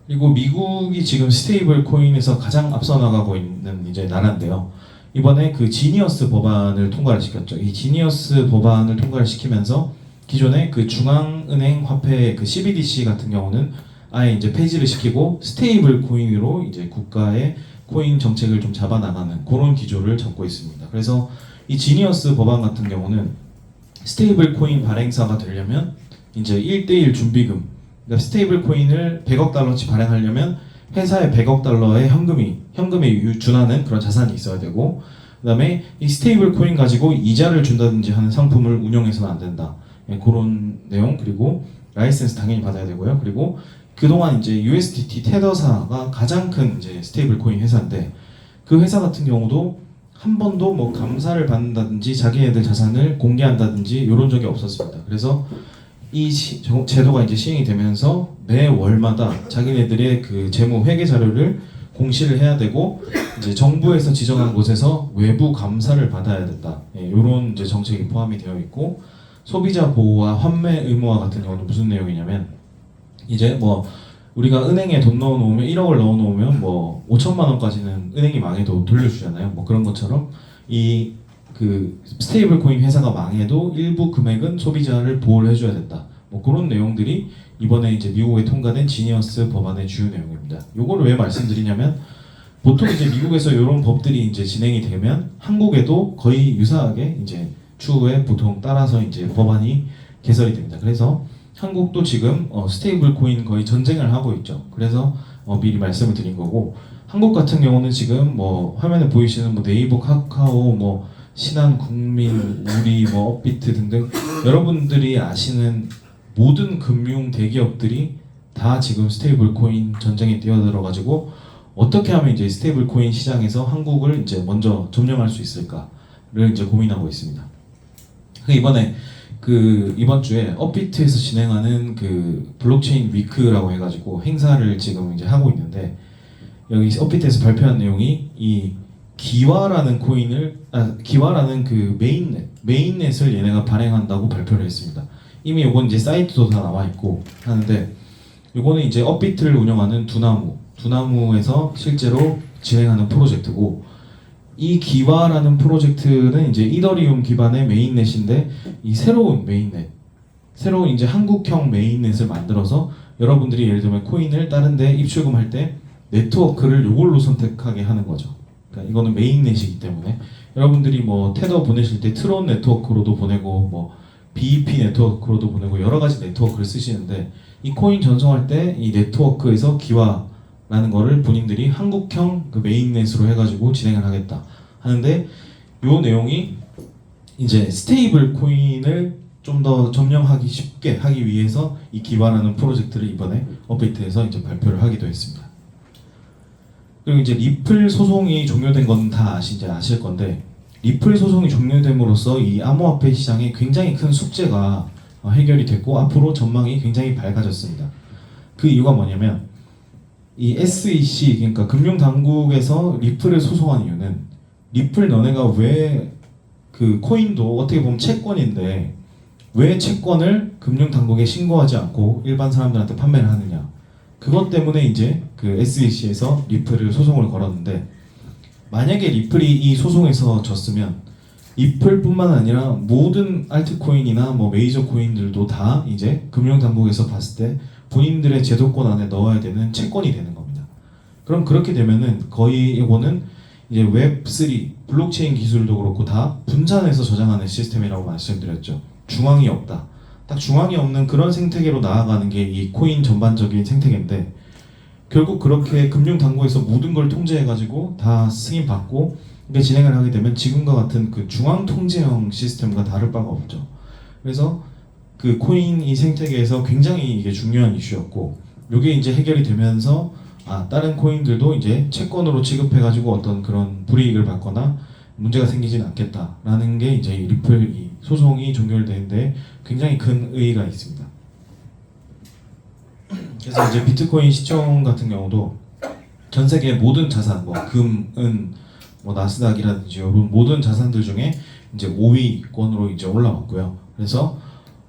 그리고 미국이 지금 스테이블 코인에서 가장 앞서 나가고 있는 이제 나라인데요. 이번에 그 지니어스 법안을 통과를 시켰죠. 이 지니어스 법안을 통과를 시키면서 기존의 그 중앙은행 화폐 그 CBDC 같은 경우는 아예 이제 폐지를 시키고 스테이블 코인으로 이제 국가의 코인 정책을 좀 잡아나가는 그런 기조를 잡고 있습니다. 그래서 이 지니어스 법안 같은 경우는 스테이블 코인 발행사가 되려면 이제 1대1 준비금, 그러니까 스테이블 코인을 100억 달러치 발행하려면 회사에 100억 달러의 현금에 준하는 그런 자산이 있어야 되고, 그다음에 이 스테이블 코인 가지고 이자를 준다든지 하는 상품을 운영해서는 안 된다. 그런 내용. 그리고 라이센스 당연히 받아야 되고요. 그리고 그동안 이제 USDT 테더사가 가장 큰 이제 스테이블 코인 회사인데 그 회사 같은 경우도 한 번도 뭐 감사를 받는다든지 자기네들 자산을 공개한다든지 이런 적이 없었습니다. 그래서 이 제도가 이제 시행이 되면서 매 월마다 자기네들의 그 재무 회계 자료를 공시를 해야 되고 이제 정부에서 지정한 곳에서 외부 감사를 받아야 된다. 이런 이제 정책이 포함이 되어 있고 소비자 보호와 환매 의무화 같은 경우는 무슨 내용이냐면 이제 뭐 우리가 은행에 돈 넣어놓으면 1억을 넣어놓으면 뭐 5천만 원까지는 은행이 망해도 돌려주잖아요. 뭐 그런 것처럼 이 그 스테이블 코인 회사가 망해도 일부 금액은 소비자를 보호를 해줘야 된다. 뭐 그런 내용들이 이번에 이제 미국에 통과된 지니어스 법안의 주요 내용입니다. 요거를 왜 말씀드리냐면 보통 이제 미국에서 이런 법들이 이제 진행이 되면 한국에도 거의 유사하게 이제 추후에 보통 따라서 이제 법안이 개설이 됩니다. 그래서 한국도 지금 스테이블 코인 거의 전쟁을 하고 있죠. 그래서 미리 말씀을 드린 거고 한국 같은 경우는 지금 뭐 화면에 보이시는 뭐 네이버, 카카오, 뭐 신한국민, 우리, 뭐 업비트 등등 여러분들이 아시는 모든 금융 대기업들이 다 지금 스테이블 코인 전쟁에 뛰어들어가지고 어떻게 하면 이제 스테이블 코인 시장에서 한국을 이제 먼저 점령할 수 있을까를 이제 고민하고 있습니다. 이번에 이번 주에 업비트에서 진행하는 그 블록체인 위크라고 해가지고 행사를 지금 이제 하고 있는데 여기 업비트에서 발표한 내용이 이 기와라는 기와라는 그 메인넷을 얘네가 발행한다고 발표를 했습니다. 이미 요건 이제 사이트도 다 나와 있고 하는데 요거는 이제 업비트를 운영하는 두나무에서 실제로 진행하는 프로젝트고 이 기와라는 프로젝트는 이제 이더리움 기반의 메인넷인데 이 새로운 이제 한국형 메인넷을 만들어서 여러분들이 예를 들면 코인을 다른데 입출금할 때 네트워크를 요걸로 선택하게 하는 거죠. 그러니까 이거는 메인넷이기 때문에 여러분들이 뭐 테더 보내실 때 트론 네트워크로도 보내고 뭐 BEP 네트워크로도 보내고 여러 가지 네트워크를 쓰시는데 이 코인 전송할 때 이 네트워크에서 기와라는 거를 본인들이 한국형 그 메인넷으로 해가지고 진행을 하겠다 하는데 요 내용이 이제 스테이블 코인을 좀 더 점령하기 쉽게 하기 위해서 이 기와라는 프로젝트를 이번에 업비트에서 이제 발표를 하기도 했습니다. 그리고 이제 리플 소송이 종료된 건 다 아실 건데 리플 소송이 종료됨으로써 이 암호화폐 시장에 굉장히 큰 숙제가 해결이 됐고 앞으로 전망이 굉장히 밝아졌습니다. 그 이유가 뭐냐면 이 SEC 그러니까 금융당국에서 리플을 소송한 이유는 리플 너네가 왜 그 코인도 어떻게 보면 채권인데 왜 채권을 금융당국에 신고하지 않고 일반 사람들한테 판매를 하느냐, 그것 때문에 이제 그 SEC에서 리플을 소송을 걸었는데, 만약에 리플이 이 소송에서 졌으면 리플뿐만 아니라 모든 알트코인이나 뭐 메이저 코인들도 다 이제 금융당국에서 봤을 때 본인들의 제도권 안에 넣어야 되는 채권이 되는 겁니다. 그럼 그렇게 되면은 거의 이거는 이제 웹3 블록체인 기술도 그렇고 다 분산해서 저장하는 시스템이라고 말씀드렸죠. 중앙이 없다. 딱 중앙이 없는 그런 생태계로 나아가는 게 이 코인 전반적인 생태계인데, 결국 그렇게 금융당국에서 모든 걸 통제해가지고 다 승인받고 이렇게 진행을 하게 되면 지금과 같은 그 중앙 통제형 시스템과 다를 바가 없죠. 그래서 그 코인 이 생태계에서 굉장히 이게 중요한 이슈였고, 이게 이제 해결이 되면서 다른 코인들도 이제 채권으로 취급해가지고 어떤 그런 불이익을 받거나 문제가 생기진 않겠다라는 게 이제 리플 이 소송이 종결되는데 굉장히 큰 의의가 있습니다. 그래서 이제 비트코인 시총 같은 경우도 전 세계 모든 자산, 뭐 금, 은, 뭐 나스닥이라든지 이런 모든 자산들 중에 이제 5위권으로 이제 올라왔고요. 그래서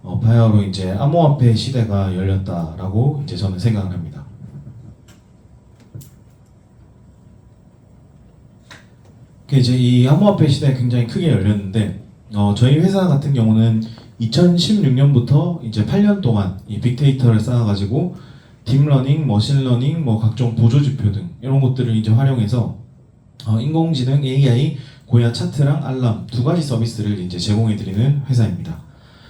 바야흐로 이제 암호화폐 시대가 열렸다라고 이제 저는 생각을 합니다. 이제 이 암호화폐 시대가 굉장히 크게 열렸는데, 저희 회사 같은 경우는 2016년부터 이제 8년 동안 이 빅데이터를 쌓아가지고 딥러닝, 머신러닝, 뭐 각종 보조지표 등 이런 것들을 이제 활용해서 인공지능 AI 고야 차트랑 알람 두 가지 서비스를 이제 제공해드리는 회사입니다.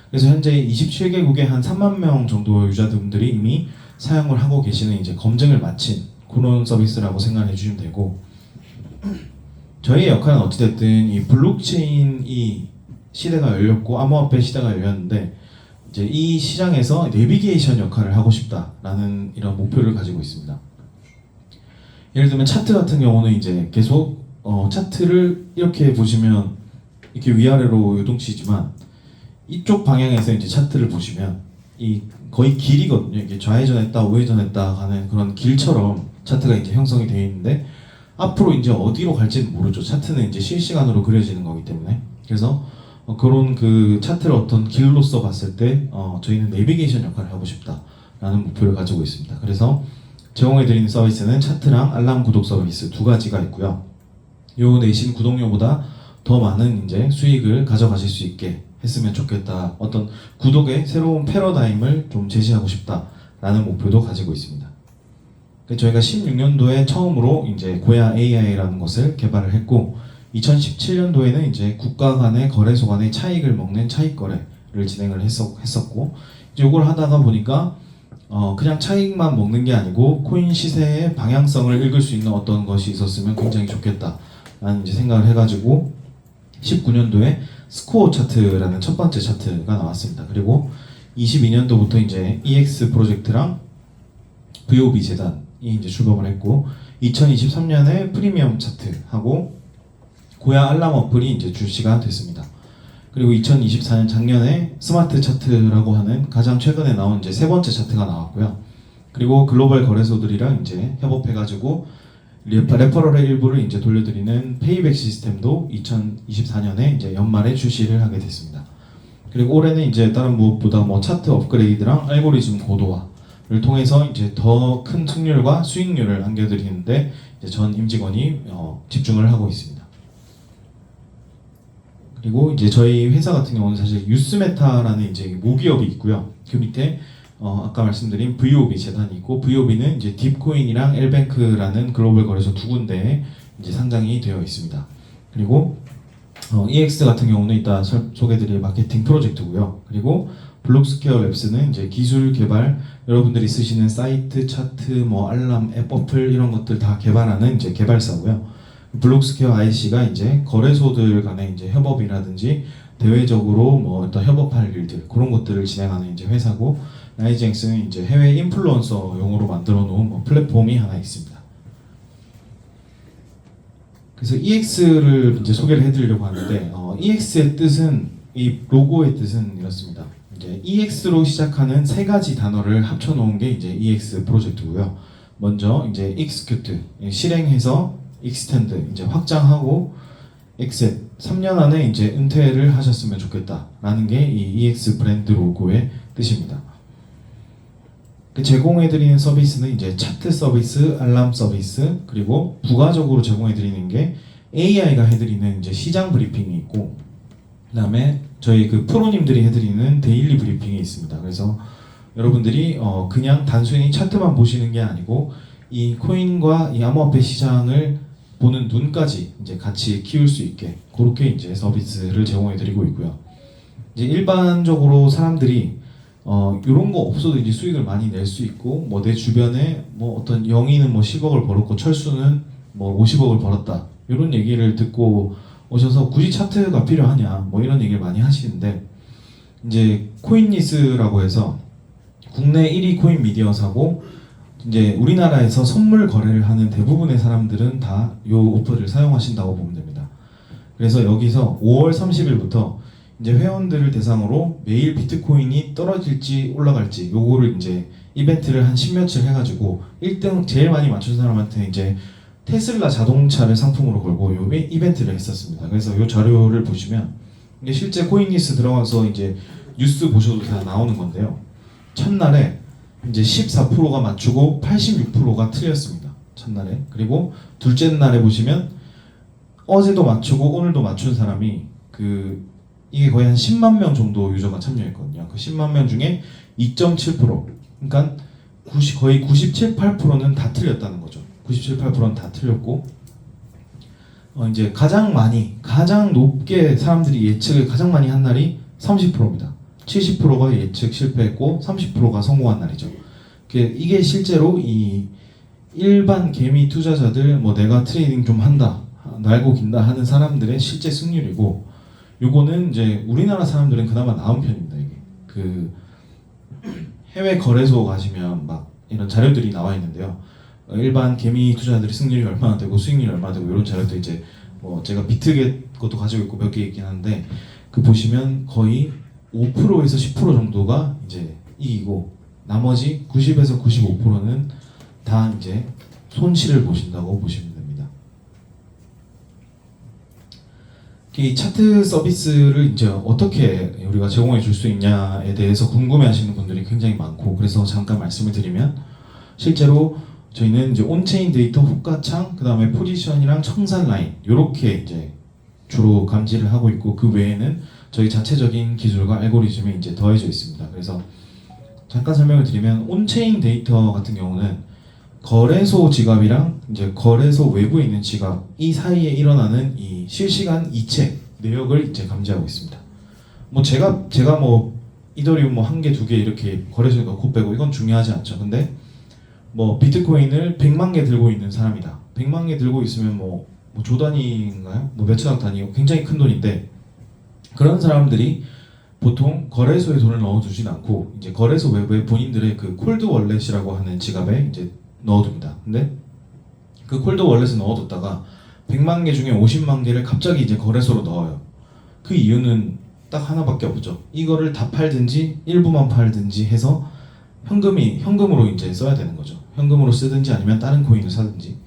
그래서 현재 27개국에 한 3만 명 정도 유저분들이 이미 사용을 하고 계시는 이제 검증을 마친 그런 서비스라고 생각해 주시면 되고, 저희의 역할은 어찌됐든 이 블록체인 이 시대가 열렸고 암호화폐 시대가 열렸는데, 이제 이 시장에서 내비게이션 역할을 하고 싶다라는 이런 목표를 가지고 있습니다. 예를 들면 차트 같은 경우는 이제 계속 차트를 이렇게 보시면 이렇게 위아래로 요동치지만, 이쪽 방향에서 이제 차트를 보시면 이 거의 길이거든요. 이게 좌회전했다 우회전했다 가는 그런 길처럼 차트가 이제 형성이 되어 있는데, 앞으로 이제 어디로 갈지는 모르죠. 차트는 이제 실시간으로 그려지는 거기 때문에. 그래서 그런 그 차트를 어떤 길로서 봤을 때 저희는 내비게이션 역할을 하고 싶다라는 목표를 가지고 있습니다. 그래서 제공해드리는 서비스는 차트랑 알람 구독 서비스 두 가지가 있고요. 요 내신 구독료보다 더 많은 이제 수익을 가져가실 수 있게 했으면 좋겠다. 어떤 구독의 새로운 패러다임을 좀 제시하고 싶다라는 목표도 가지고 있습니다. 저희가 16년도에 처음으로 이제 고야 AI라는 것을 개발을 했고, 2017년도에는 이제 국가 간의 거래소 간의 차익을 먹는 차익 거래를 진행을 했었고, 이제 이걸 하다가 보니까 그냥 차익만 먹는 게 아니고 코인 시세의 방향성을 읽을 수 있는 어떤 것이 있었으면 굉장히 좋겠다라는 이제 생각을 해가지고 19년도에 스코어 차트라는 첫 번째 차트가 나왔습니다. 그리고 22년도부터 이제 EX 프로젝트랑 VOB 재단이 이제 출범을 했고, 2023년에 프리미엄 차트하고 고야 알람 어플이 이제 출시가 됐습니다. 그리고 2024년 작년에 스마트 차트라고 하는 가장 최근에 나온 이제 세 번째 차트가 나왔고요. 그리고 글로벌 거래소들이랑 이제 협업해가지고 레퍼럴의 일부를 이제 돌려드리는 페이백 시스템도 2024년에 이제 연말에 출시를 하게 됐습니다. 그리고 올해는 이제 다른 무엇보다 뭐 차트 업그레이드랑 알고리즘 고도화를 통해서 이제 더 큰 승률과 수익률을 안겨드리는데 이제 전 임직원이 집중을 하고 있습니다. 그리고 이제 저희 회사 같은 경우는 사실 유스메타라는 이제 모기업이 있고요. 그 밑에 아까 말씀드린 VOB 재단이 있고, VOB는 이제 딥코인이랑 엘뱅크라는 글로벌 거래소 두 군데에 이제 상장이 되어 있습니다. 그리고 EX 같은 경우는 이따 소개드릴 마케팅 프로젝트고요. 그리고 블록스퀘어 랩스는 이제 기술 개발, 여러분들이 쓰시는 사이트, 차트, 뭐 알람, 앱 어플 이런 것들 다 개발하는 이제 개발사고요. 블록스퀘어 IC가 이제 거래소들 간의 이제 협업이라든지 대외적으로 뭐 어떤 협업할 일들 그런 것들을 진행하는 이제 회사고, 라이징스는 이제 해외 인플루언서용으로 만들어 놓은 뭐 플랫폼이 하나 있습니다. 그래서 EX를 이제 소개를 해드리려고 하는데, EX의 뜻은 이 로고의 뜻은 이렇습니다. 이제 EX로 시작하는 세 가지 단어를 합쳐놓은 게 이제 EX 프로젝트고요. 먼저 이제 execute 실행해서 extend 이제 확장하고 exit 3년 안에 이제 은퇴를 하셨으면 좋겠다라는 게 이 EX 브랜드 로고의 뜻입니다. 제공해드리는 서비스는 이제 차트 서비스, 알람 서비스, 그리고 부가적으로 제공해드리는 게 AI가 해드리는 이제 시장 브리핑이 있고, 그다음에 저희 그 프로님들이 해드리는 데일리 브리핑이 있습니다. 그래서 여러분들이 그냥 단순히 차트만 보시는 게 아니고 이 코인과 이 암호화폐 시장을 보는 눈까지 이제 같이 키울 수 있게 그렇게 이제 서비스를 제공해드리고 있고요. 이제 일반적으로 사람들이 이런 거 없어도 이제 수익을 많이 낼 수 있고, 뭐 내 주변에 뭐 어떤 영희는 뭐 10억을 벌었고 철수는 뭐 50억을 벌었다 이런 얘기를 듣고 오셔서 굳이 차트가 필요하냐 뭐 이런 얘기를 많이 하시는데, 이제 코인리스라고 해서 국내 1위 코인 미디어사고 이제 우리나라에서 선물 거래를 하는 대부분의 사람들은 다 이 오프를 사용하신다고 보면 됩니다. 그래서 여기서 5월 30일부터 이제 회원들을 대상으로 매일 비트코인이 떨어질지 올라갈지 요거를 이제 이벤트를 한 10며칠 해가지고 1등 제일 많이 맞춘 사람한테 이제 테슬라 자동차를 상품으로 걸고 요 이벤트를 했었습니다. 그래서 요 자료를 보시면 이게 실제 코인리스 들어가서 이제 뉴스 보셔도 다 나오는 건데요. 첫날에 이제 14%가 맞추고 86%가 틀렸습니다. 첫날에. 그리고 둘째 날에 보시면 어제도 맞추고 오늘도 맞춘 사람이 이게 거의 한 10만 명 정도 유저가 참여했거든요. 그 10만 명 중에 2.7%, 그러니까 거의 97, 8%는 다 틀렸다는 거죠. 97, 8%는 다 틀렸고, 이제 가장 높게 사람들이 예측을 가장 많이 한 날이 30%입니다. 70%가 예측 실패했고 30%가 성공한 날이죠. 이게 실제로 이 일반 개미 투자자들 뭐 내가 트레이딩 좀 한다, 날고 긴다 하는 사람들의 실제 승률이고, 요거는 이제 우리나라 사람들은 그나마 나은 편입니다. 이게 해외 거래소 가시면 막 이런 자료들이 나와 있는데요. 일반 개미 투자자들의 승률이 얼마나 되고 수익률이 얼마나 되고 이런 자료도 이제 뭐 제가 비트겟 것도 가지고 있고 몇 개 있긴 한데 보시면 거의 5%에서 10% 정도가 이제 이기고 나머지 90에서 95%는 다 이제 손실을 보신다고 보시면 됩니다. 이 차트 서비스를 이제 어떻게 우리가 제공해 줄 수 있냐에 대해서 궁금해하시는 분들이 굉장히 많고, 그래서 잠깐 말씀을 드리면 실제로 저희는 이제 온체인 데이터 호가창, 그 다음에 포지션이랑 청산 라인 이렇게 이제 주로 감지를 하고 있고, 그 외에는 저희 자체적인 기술과 알고리즘이 이제 더해져 있습니다. 그래서 잠깐 설명을 드리면 온체인 데이터 같은 경우는 거래소 지갑이랑 이제 거래소 외부에 있는 지갑 이 사이에 일어나는 이 실시간 이체 내역을 이제 감지하고 있습니다. 뭐 제가 뭐 이더리움 뭐 한 개, 두 개 이렇게 거래소에 넣고 빼고 이건 중요하지 않죠. 근데 뭐 비트코인을 100만 개 들고 있는 사람이다. 100만 개 들고 있으면 뭐 조 단위인가요? 뭐 몇천억 단위, 굉장히 큰 돈인데, 그런 사람들이 보통 거래소에 돈을 넣어두진 않고 이제 거래소 외부에 본인들의 그 콜드 월렛이라고 하는 지갑에 이제 넣어둡니다. 근데 그 콜드 월렛에 넣어뒀다가 100만 개 중에 50만 개를 갑자기 이제 거래소로 넣어요. 그 이유는 딱 하나밖에 없죠. 이거를 다 팔든지 일부만 팔든지 해서 현금으로 이제 써야 되는 거죠. 현금으로 쓰든지 아니면 다른 코인을 사든지.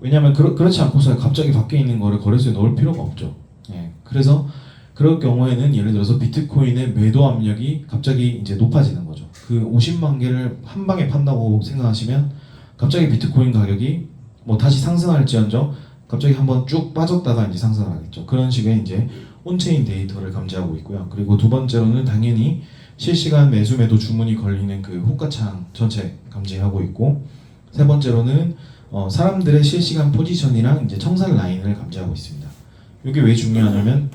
왜냐하면 그렇지 않고서 갑자기 밖에 있는 거를 거래소에 넣을 필요가 없죠. 예. 그래서 그럴 경우에는 예를 들어서 비트코인의 매도 압력이 갑자기 이제 높아지는 거죠. 그 50만 개를 한 방에 판다고 생각하시면 갑자기 비트코인 가격이 뭐 다시 상승할지언정 갑자기 한번 쭉 빠졌다가 이제 상승하겠죠. 그런 식의 이제 온체인 데이터를 감지하고 있고요. 그리고 두 번째로는 당연히 실시간 매수 매도 주문이 걸리는 그 호가창 전체 감지하고 있고, 세 번째로는 사람들의 실시간 포지션이랑 이제 청산 라인을 감지하고 있습니다. 이게 왜 중요하냐면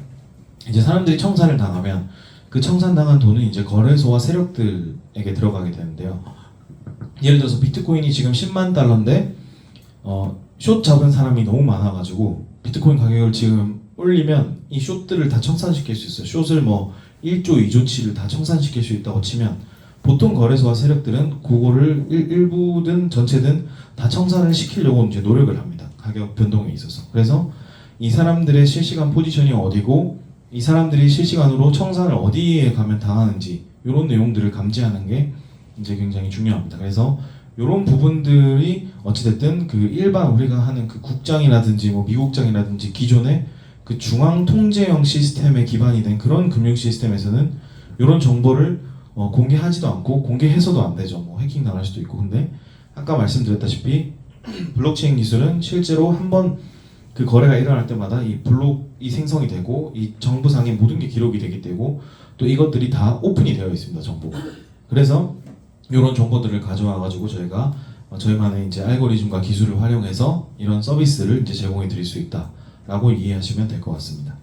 이제 사람들이 청산을 당하면 그 청산당한 돈은 이제 거래소와 세력들에게 들어가게 되는데요. 예를 들어서 비트코인이 지금 10만 달러인데 숏 잡은 사람이 너무 많아가지고 비트코인 가격을 지금 올리면 이 숏들을 다 청산시킬 수 있어요. 숏을 뭐 1조, 2조치를 다 청산시킬 수 있다고 치면 보통 거래소와 세력들은 그거를 일부든 전체든 다 청산을 시키려고 이제 노력을 합니다. 가격 변동에 있어서. 그래서 이 사람들의 실시간 포지션이 어디고 이 사람들이 실시간으로 청산을 어디에 가면 당하는지 이런 내용들을 감지하는 게 이제 굉장히 중요합니다. 그래서 이런 부분들이 어찌됐든 그 일반 우리가 하는 그 국장이라든지 뭐 미국장이라든지 기존의 그 중앙 통제형 시스템에 기반이 된 그런 금융 시스템에서는 이런 정보를 공개하지도 않고 공개해서도 안 되죠. 뭐 해킹 당할 수도 있고. 근데 아까 말씀드렸다시피 블록체인 기술은 실제로 한번 그 거래가 일어날 때마다 이 블록이 생성이 되고 이 정보상의 모든 게 기록이 되게 되고 또 이것들이 다 오픈이 되어 있습니다. 정보가. 그래서 이런 정보들을 가져와 가지고 저희가 저희만의 이제 알고리즘과 기술을 활용해서 이런 서비스를 이제 제공해 드릴 수 있다라고 이해하시면 될 것 같습니다.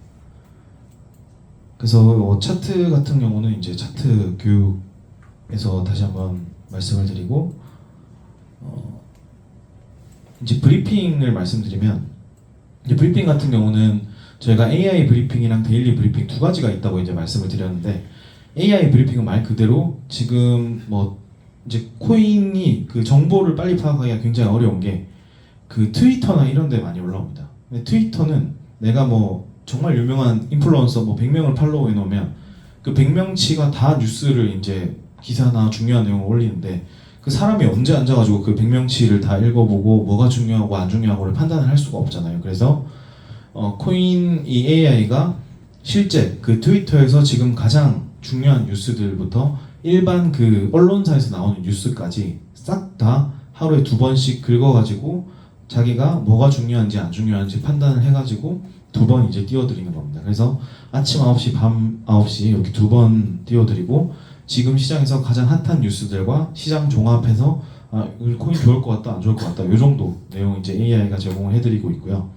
그래서 차트 같은 경우는 이제 차트 교육에서 다시 한번 말씀을 드리고 이제 브리핑을 말씀드리면 이제 브리핑 같은 경우는 저희가 AI 브리핑이랑 데일리 브리핑 두 가지가 있다고 이제 말씀을 드렸는데 AI 브리핑은 말 그대로 지금 뭐 이제 코인이 그 정보를 빨리 파악하기가 굉장히 어려운 게 그 트위터나 이런 데 많이 올라옵니다. 근데 트위터는 내가 뭐 정말 유명한 인플루언서 뭐 100명을 팔로우해 놓으면 그 100명치가 다 뉴스를 이제 기사나 중요한 내용을 올리는데 그 사람이 언제 앉아가지고 그 100명치를 다 읽어보고 뭐가 중요하고 안 중요하고를 판단을 할 수가 없잖아요. 그래서 코인 이 AI가 실제 그 트위터에서 지금 가장 중요한 뉴스들부터 일반 그 언론사에서 나오는 뉴스까지 싹 다 하루에 2번씩 긁어가지고 자기가 뭐가 중요한지 안 중요한지 판단을 해가지고 2번 이제 띄워드리는 겁니다. 그래서 아침 9시, 밤 9시 이렇게 2번 띄워드리고 지금 시장에서 가장 핫한 뉴스들과 시장 종합해서 코인 좋을 것 같다, 안 좋을 것 같다 이 정도 내용 이제 AI가 제공을 해드리고 있고요.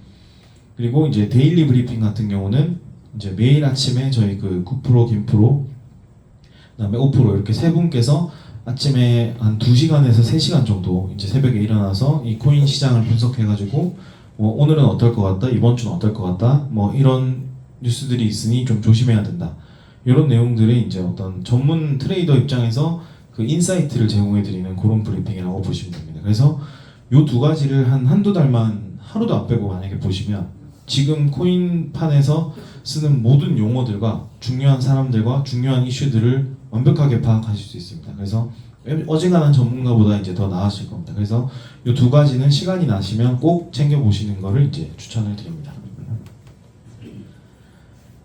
그리고 이제 데일리 브리핑 같은 경우는 이제 매일 아침에 저희 그 9%, 김프로, 그다음에 5% 이렇게 세 분께서 아침에 한 2시간에서 3시간 정도 이제 새벽에 일어나서 이 코인 시장을 분석해가지고 오늘은 어떨 것 같다, 이번 주는 어떨 것 같다, 뭐 이런 뉴스들이 있으니 좀 조심해야 된다. 이런 내용들이 이제 어떤 전문 트레이더 입장에서 그 인사이트를 제공해드리는 그런 브리핑이라고 보시면 됩니다. 그래서 이 두 가지를 한두 달만 하루도 안 빼고 만약에 보시면 지금 코인판에서 쓰는 모든 용어들과 중요한 사람들과 중요한 이슈들을 완벽하게 파악하실 수 있습니다. 그래서 어지간한 전문가보다 이제 더 나아질 겁니다. 그래서 이 두 가지는 시간이 나시면 꼭 챙겨 보시는 것을 이제 추천을 드립니다.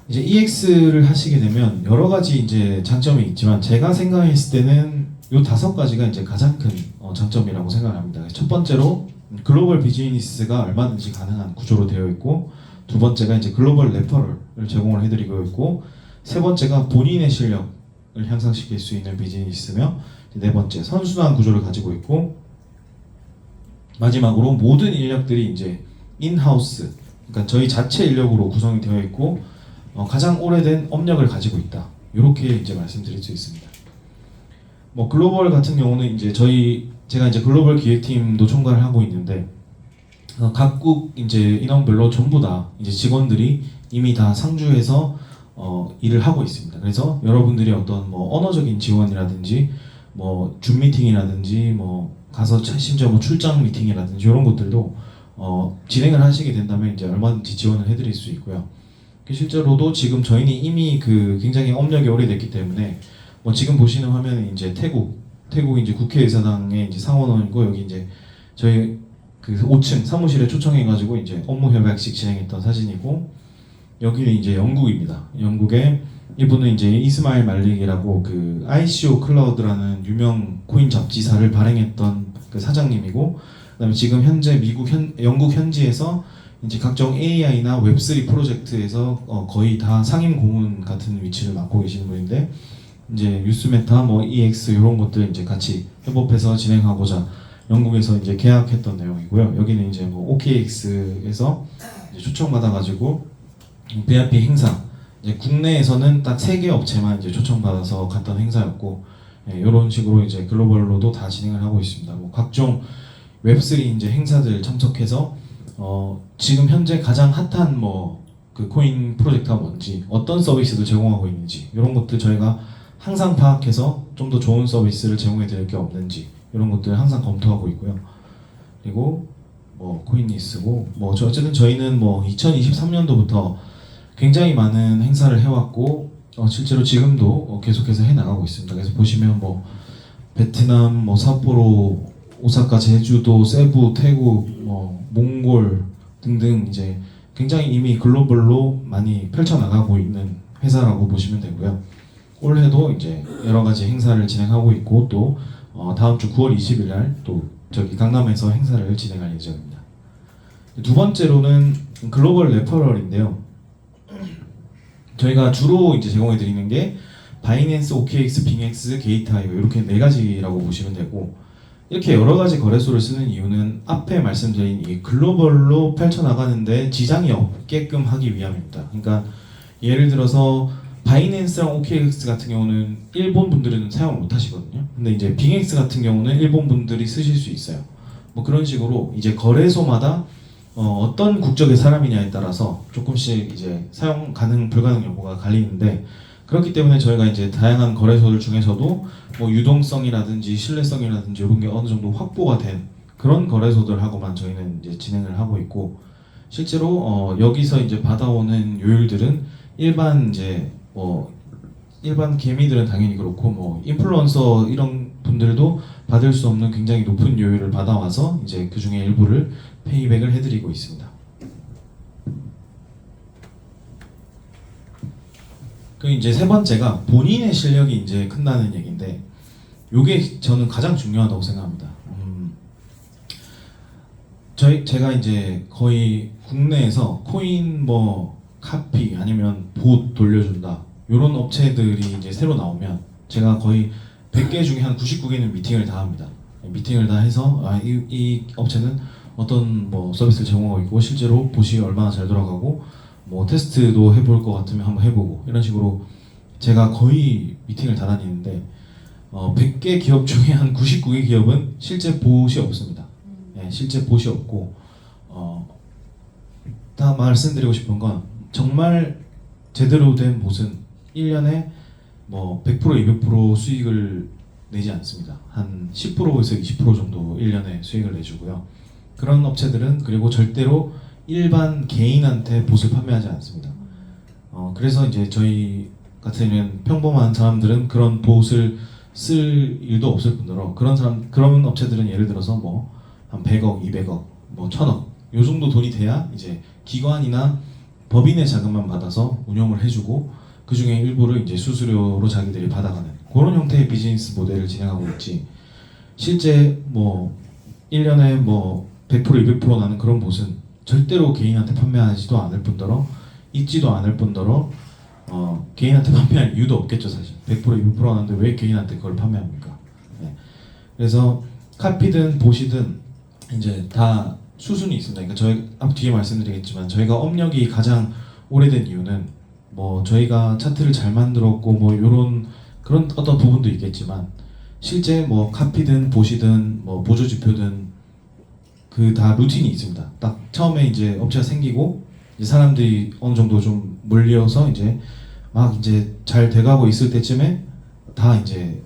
이제 EX를 하시게 되면 여러 가지 이제 장점이 있지만 제가 생각했을 때는 이 5가지가 이제 가장 큰 장점이라고 생각합니다. 첫 번째로 글로벌 비즈니스가 얼마든지 가능한 구조로 되어 있고, 두 번째가 이제 글로벌 레퍼럴을 제공을 해드리고 있고, 세 번째가 본인의 실력을 향상시킬 수 있는 비즈니스며, 네 번째 선순환 구조를 가지고 있고, 마지막으로 모든 인력들이 이제 인하우스, 그러니까 저희 자체 인력으로 구성이 되어 있고 가장 오래된 업력을 가지고 있다. 이렇게 이제 말씀드릴 수 있습니다. 뭐 글로벌 같은 경우는 이제 제가 이제 글로벌 기획팀도 총괄을 하고 있는데 각국 이제 인원별로 전부 다 이제 직원들이 이미 다 상주에서 일을 하고 있습니다. 그래서 여러분들이 어떤 뭐 언어적인 지원이라든지 뭐 줌 미팅이라든지 뭐 가서 심지어 뭐 출장 미팅이라든지 이런 것들도 진행을 하시게 된다면 이제 얼마든지 지원을 해드릴 수 있고요. 실제로도 지금 저희는 이미 그 굉장히 업력이 오래됐기 때문에 뭐 지금 보시는 화면은 이제 태국 이제 국회의사당의 이제 상원원이고, 여기 이제 저희 그 5층 사무실에 초청해가지고 이제 업무 협약식 진행했던 사진이고, 여기는 이제 영국입니다. 영국의 이분은 이제 이스마일 말릭이라고 그 ICO 클라우드라는 유명 코인 잡지사를 발행했던 그 사장님이고, 그다음에 지금 현재 영국 현지에서 이제 각종 AI나 웹3 프로젝트에서 거의 다 상임 고문 같은 위치를 맡고 계시는 분인데, 이제 뉴스메타, 뭐 EX 이런 것들 이제 같이 협업해서 진행하고자 영국에서 이제 계약했던 내용이고요. 여기는 이제 뭐 OKX에서 초청받아가지고 VIP 행사, 이제 국내에서는 딱 3개 업체만 이제 초청받아서 갔던 행사였고, 이런 식으로 이제 글로벌로도 다 진행을 하고 있습니다. 뭐 각종 웹3 이제 행사들 참석해서 지금 현재 가장 핫한 뭐 그 코인 프로젝트가 뭔지, 어떤 서비스도 제공하고 있는지 이런 것들 저희가 항상 파악해서 좀 더 좋은 서비스를 제공해 드릴 게 없는지 이런 것들 항상 검토하고 있고요. 그리고 뭐 코인리스고 뭐 어쨌든 저희는 뭐 2023년도부터 굉장히 많은 행사를 해왔고 실제로 지금도 계속해서 해나가고 있습니다. 그래서 보시면 뭐 베트남, 뭐 삿포로, 오사카, 제주도, 세부, 태국, 뭐 몽골 등등 이제 굉장히 이미 글로벌로 많이 펼쳐나가고 있는 회사라고 보시면 되고요. 올해도 이제 여러 가지 행사를 진행하고 있고 또 다음 주 9월 20일 날 또 저기 강남에서 행사를 진행할 예정입니다. 두 번째로는 글로벌 레퍼럴인데요. 저희가 주로 이제 제공해 드리는 게 바이낸스, OKX, 빙엑스, 게이트아이오 이렇게 네 가지라고 보시면 되고 이렇게 여러 가지 거래소를 쓰는 이유는 앞에 말씀드린 이 글로벌로 펼쳐나가는데 지장이 없게끔 하기 위함입니다. 그러니까 예를 들어서 바이낸스랑 OKX 같은 경우는 일본 분들은 사용을 못 하시거든요. 근데 이제 빙엑스 같은 경우는 일본 분들이 쓰실 수 있어요. 뭐 그런 식으로 이제 거래소마다 어떤 국적의 사람이냐에 따라서 조금씩 이제 사용 가능 불가능 여부가 갈리는데 그렇기 때문에 저희가 이제 다양한 거래소들 중에서도 뭐 유동성이라든지 신뢰성이라든지 이런 게 어느 정도 확보가 된 그런 거래소들하고만 저희는 이제 진행을 하고 있고 실제로 여기서 이제 받아오는 요율들은 일반 이제 일반 개미들은 당연히 그렇고 뭐 인플루언서 이런 분들도 받을 수 없는 굉장히 높은 요율을 받아와서 이제 그 중에 일부를 페이백을 해드리고 있습니다. 그 이제 세 번째가 본인의 실력이 이제 큰다는 얘기인데, 요게 저는 가장 중요하다고 생각합니다. 제가 이제 거의 국내에서 코인 뭐 카피 아니면 봇 돌려준다 이런 업체들이 이제 새로 나오면 제가 거의 100개 중에 한 99개는 미팅을 다 합니다. 미팅을 다 해서 이 업체는 어떤 뭐 서비스를 제공하고 있고 실제로 봇이 얼마나 잘 돌아가고 뭐 테스트도 해볼 것 같으면 한번 해보고 이런 식으로 제가 거의 미팅을 다 다니는데 100개 기업 중에 한 99개 기업은 실제 봇이 없습니다. 네, 실제 봇이 없고 다 말씀드리고 싶은 건 정말 제대로 된 봇은 1년에 뭐 100% 200% 수익을 내지 않습니다. 한 10%에서 20% 정도 1년에 수익을 내주고요. 그런 업체들은 그리고 절대로 일반 개인한테 봇을 판매하지 않습니다. 그래서 이제 저희 같은 평범한 사람들은 그런 봇을 쓸 일도 없을 뿐더러 그런 업체들은 예를 들어서 뭐 한 100억, 200억, 뭐 1000억 요 정도 돈이 돼야 이제 기관이나 법인의 자금만 받아서 운영을 해주고 그 중에 일부를 이제 수수료로 자기들이 받아가는 그런 형태의 비즈니스 모델을 진행하고 있지. 실제 뭐 1년에 뭐 100% 200% 나는 그런 봇은 절대로 개인한테 판매하지도 않을 뿐더러 있지도 않을 뿐더러 개인한테 판매할 이유도 없겠죠. 사실 100% 200% 하는데 왜 개인한테 그걸 판매합니까? 네. 그래서 카피든 봇이든 이제 다 수순이 있습니다. 그러니까 저희 뒤에 말씀드리겠지만 저희가 업력이 가장 오래된 이유는 뭐 저희가 차트를 잘 만들었고 뭐 요런 그런 어떤 부분도 있겠지만 실제 뭐 카피든 봇이든 뭐 보조지표든 그 다 루틴이 있습니다. 딱 처음에 이제 업체가 생기고 이제 사람들이 어느 정도 좀 몰려서 이제 막 이제 잘 돼가고 있을 때쯤에 다 이제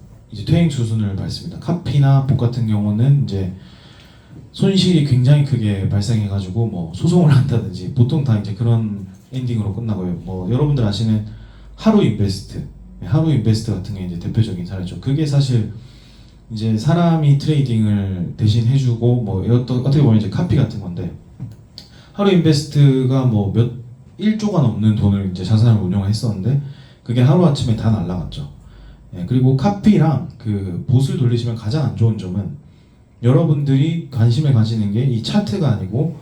퇴행 수순을 밟습니다. 카피나 봇 같은 경우는 이제 손실이 굉장히 크게 발생해가지고 뭐 소송을 한다든지 보통 다 이제 그런 엔딩으로 끝나고요. 뭐 여러분들 아시는 하루 인베스트 같은 게 이제 대표적인 사례죠. 그게 사실 이제 사람이 트레이딩을 대신 해주고 뭐 어떻게 보면 이제 카피 같은 건데 하루 인베스트가 뭐 1조가 넘는 돈을 이제 자산을 운영했었는데 그게 하루 아침에 다 날라갔죠. 예, 그리고 카피랑 그 봇을 돌리시면 가장 안 좋은 점은 여러분들이 관심을 가지는 게 이 차트가 아니고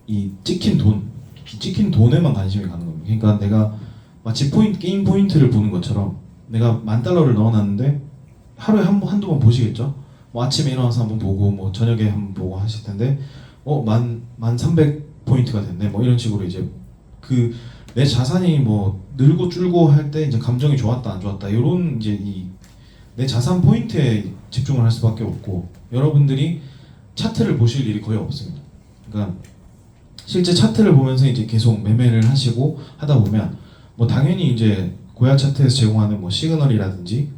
이 찍힌 돈에만 관심이 가는 겁니다. 그러니까 내가 마치 게임 포인트를 보는 것처럼 내가 $10,000를 넣어놨는데 하루에 한두 번 보시겠죠? 뭐 아침에 일어나서 한번 보고 뭐 저녁에 한번 보고 하실 텐데 1300포인트가 됐네 뭐 이런 식으로 이제 그 내 자산이 뭐 늘고 줄고 할 때 이제 감정이 좋았다 안 좋았다 이런 이제 내 자산 포인트에 집중을 할 수밖에 없고 여러분들이 차트를 보실 일이 거의 없습니다. 그러니까 실제 차트를 보면서 이제 계속 매매를 하시고 하다 보면 뭐 당연히 이제 고야 차트에서 제공하는 뭐 시그널이라든지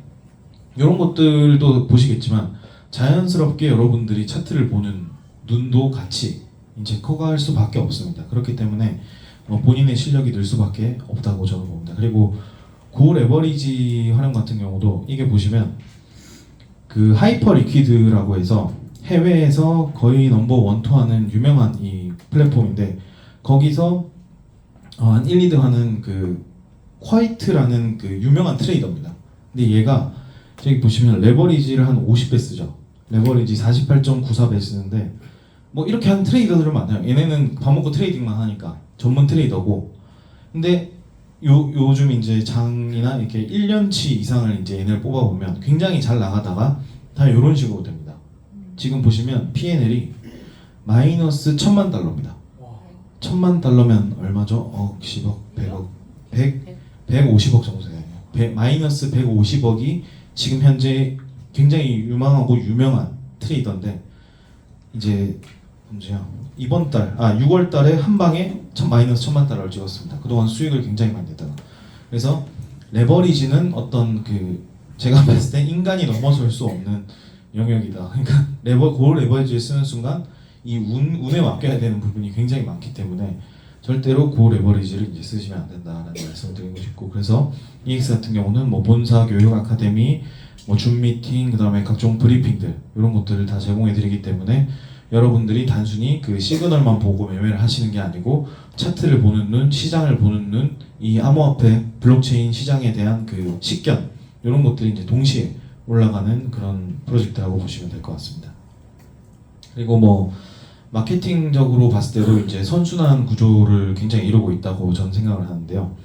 이런 것들도 보시겠지만 자연스럽게 여러분들이 차트를 보는 눈도 같이 이제 커갈 수밖에 없습니다. 그렇기 때문에 본인의 실력이 늘 수밖에 없다고 저는 봅니다. 그리고 고 레버리지 활용 같은 경우도 이게 보시면 그 하이퍼 리퀴드라고 해서 해외에서 거의 넘버 원투 하는 유명한 이 플랫폼인데 거기서 한 1, 2등 하는 그 콰이트라는 그 유명한 트레이더입니다. 근데 얘가 저기 보시면 레버리지를 한 50배 쓰죠. 레버리지 48.94배 쓰는데 뭐 이렇게 하는 트레이더들은 많아요. 얘네는 밥 먹고 트레이딩만 하니까 전문 트레이더고 근데 요즘 이제 장이나 이렇게 1년치 이상을 이제 얘네를 뽑아보면 굉장히 잘 나가다가 다 이런 식으로 됩니다. 지금 보시면 P&L이 마이너스 1000만 달러입니다. 1000만 달러면 얼마죠? 억, 10억, 100억, 150억 정도 돼요. 마이너스 150억이 지금 현재 굉장히 유망하고 유명한 트레이더인데 이제 언제요? 이번 달, 6월 달에 한 방에 마이너스 1000만 달러를 찍었습니다. 그동안 수익을 굉장히 많이 냈다가. 그래서 레버리지는 어떤 그 제가 봤을 때 인간이 넘어설 수 없는 영역이다. 그러니까 고 레버리지를 쓰는 순간 이 운에 맡겨야 되는 부분이 굉장히 많기 때문에 절대로 고 레버리지를 이제 쓰시면 안 된다라는 말씀을 드리고 싶고 그래서 EX 같은 경우는 뭐 본사 교육 아카데미, 뭐 줌 미팅, 그다음에 각종 브리핑들 이런 것들을 다 제공해 드리기 때문에 여러분들이 단순히 그 시그널만 보고 매매를 하시는 게 아니고 차트를 보는 눈, 시장을 보는 눈, 이 암호화폐 블록체인 시장에 대한 그 식견 이런 것들이 이제 동시에 올라가는 그런 프로젝트라고 보시면 될 것 같습니다. 그리고 뭐 마케팅적으로 봤을 때도 이제 선순환 구조를 굉장히 이루고 있다고 저는 생각을 하는데요.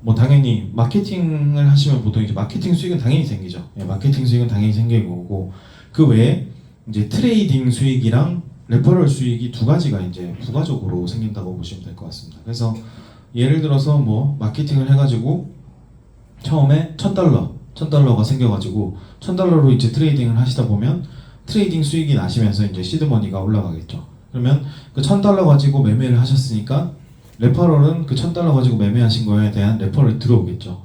뭐 당연히 마케팅을 하시면 보통 이제 마케팅 수익은 당연히 생기죠. 예, 마케팅 수익은 당연히 생기고 오고 그 외에 이제 트레이딩 수익이랑 레퍼럴 수익이 두 가지가 이제 부가적으로 생긴다고 보시면 될 것 같습니다. 그래서 예를 들어서 뭐 마케팅을 해가지고 처음에 $1000가 생겨가지고 $1000로 이제 트레이딩을 하시다 보면 트레이딩 수익이 나시면서 이제 시드머니가 올라가겠죠. 그러면 그 $1000 가지고 매매를 하셨으니까 레퍼럴은 그 $1000 가지고 매매하신 거에 대한 레퍼럴이 들어오겠죠.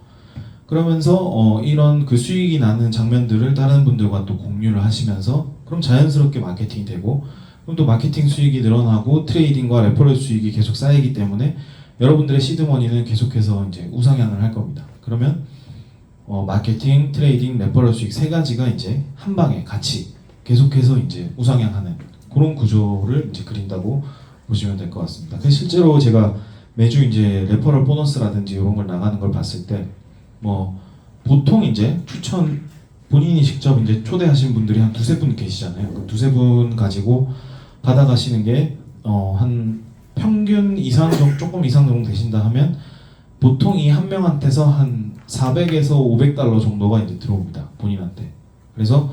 그러면서 이런 그 수익이 나는 장면들을 다른 분들과 또 공유를 하시면서 그럼 자연스럽게 마케팅이 되고 그럼 또 마케팅 수익이 늘어나고 트레이딩과 레퍼럴 수익이 계속 쌓이기 때문에 여러분들의 시드머니는 계속해서 이제 우상향을 할 겁니다. 그러면 마케팅, 트레이딩, 레퍼럴 수익 세 가지가 이제 한 방에 같이 계속해서 이제 우상향하는 그런 구조를 이제 그린다고 보시면 될 것 같습니다. 그래서 실제로 제가 매주 이제 레퍼럴 보너스라든지 이런 걸 나가는 걸 봤을 때 뭐 보통 이제 추천 본인이 직접 이제 초대하신 분들이 한 두세 분 계시잖아요. 그 두세 분 가지고 받아가시는 게 한 평균 이상 정도 조금 이상 정도 되신다 하면 보통 이 한 명한테서 한 400에서 500달러 정도가 이제 들어옵니다. 본인한테. 그래서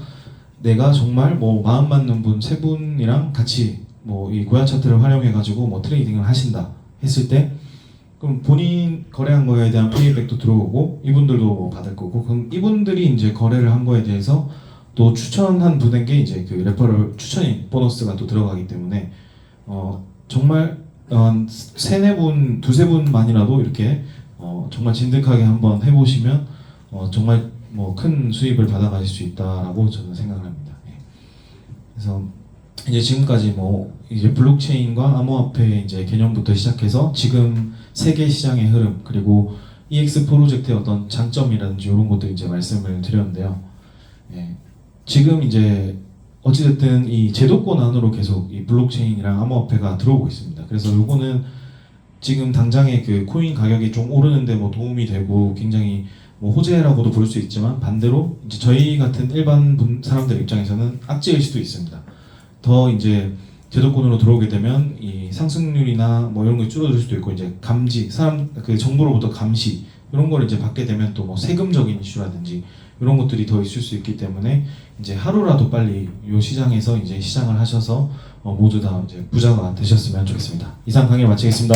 내가 정말 뭐 마음 맞는 분 세 분이랑 같이 뭐 이 고야 차트를 활용해 가지고 뭐 트레이딩을 하신다 했을 때 그럼 본인 거래한 거에 대한 피드백도 들어오고 이분들도 뭐 받을 거고 그럼 이분들이 이제 거래를 한 거에 대해서 또 추천한 분에게 이제 그 레퍼럴 추천이 보너스가 또 들어가기 때문에 정말 세네 분, 두세 분만이라도 이렇게 정말 진득하게 한번 해보시면 정말 뭐 큰 수입을 받아가실 수 있다라고 저는 생각을 합니다. 예. 그래서 이제 지금까지 뭐 이제 블록체인과 암호화폐 이제 개념부터 시작해서 지금 세계 시장의 흐름 그리고 EX 프로젝트의 어떤 장점이라든지 이런 것들 이제 말씀을 드렸는데요. 예. 지금 이제 어찌됐든 이 제도권 안으로 계속 이 블록체인이랑 암호화폐가 들어오고 있습니다. 그래서 요거는 지금 당장의 그 코인 가격이 좀 오르는데 뭐 도움이 되고 굉장히 뭐 호재라고도 볼 수 있지만 반대로 이제 저희 같은 일반 사람들 입장에서는 악재일 수도 있습니다. 더 이제 제도권으로 들어오게 되면 이 상승률이나 뭐 이런 게 줄어들 수도 있고 이제 감지 사람 그 정부로부터 감시 이런 걸 이제 받게 되면 또 뭐 세금적인 이슈라든지 이런 것들이 더 있을 수 있기 때문에 이제 하루라도 빨리 이 시장에서 이제 시장을 하셔서 모두 다 이제 부자가 되셨으면 좋겠습니다. 이상 강의 마치겠습니다.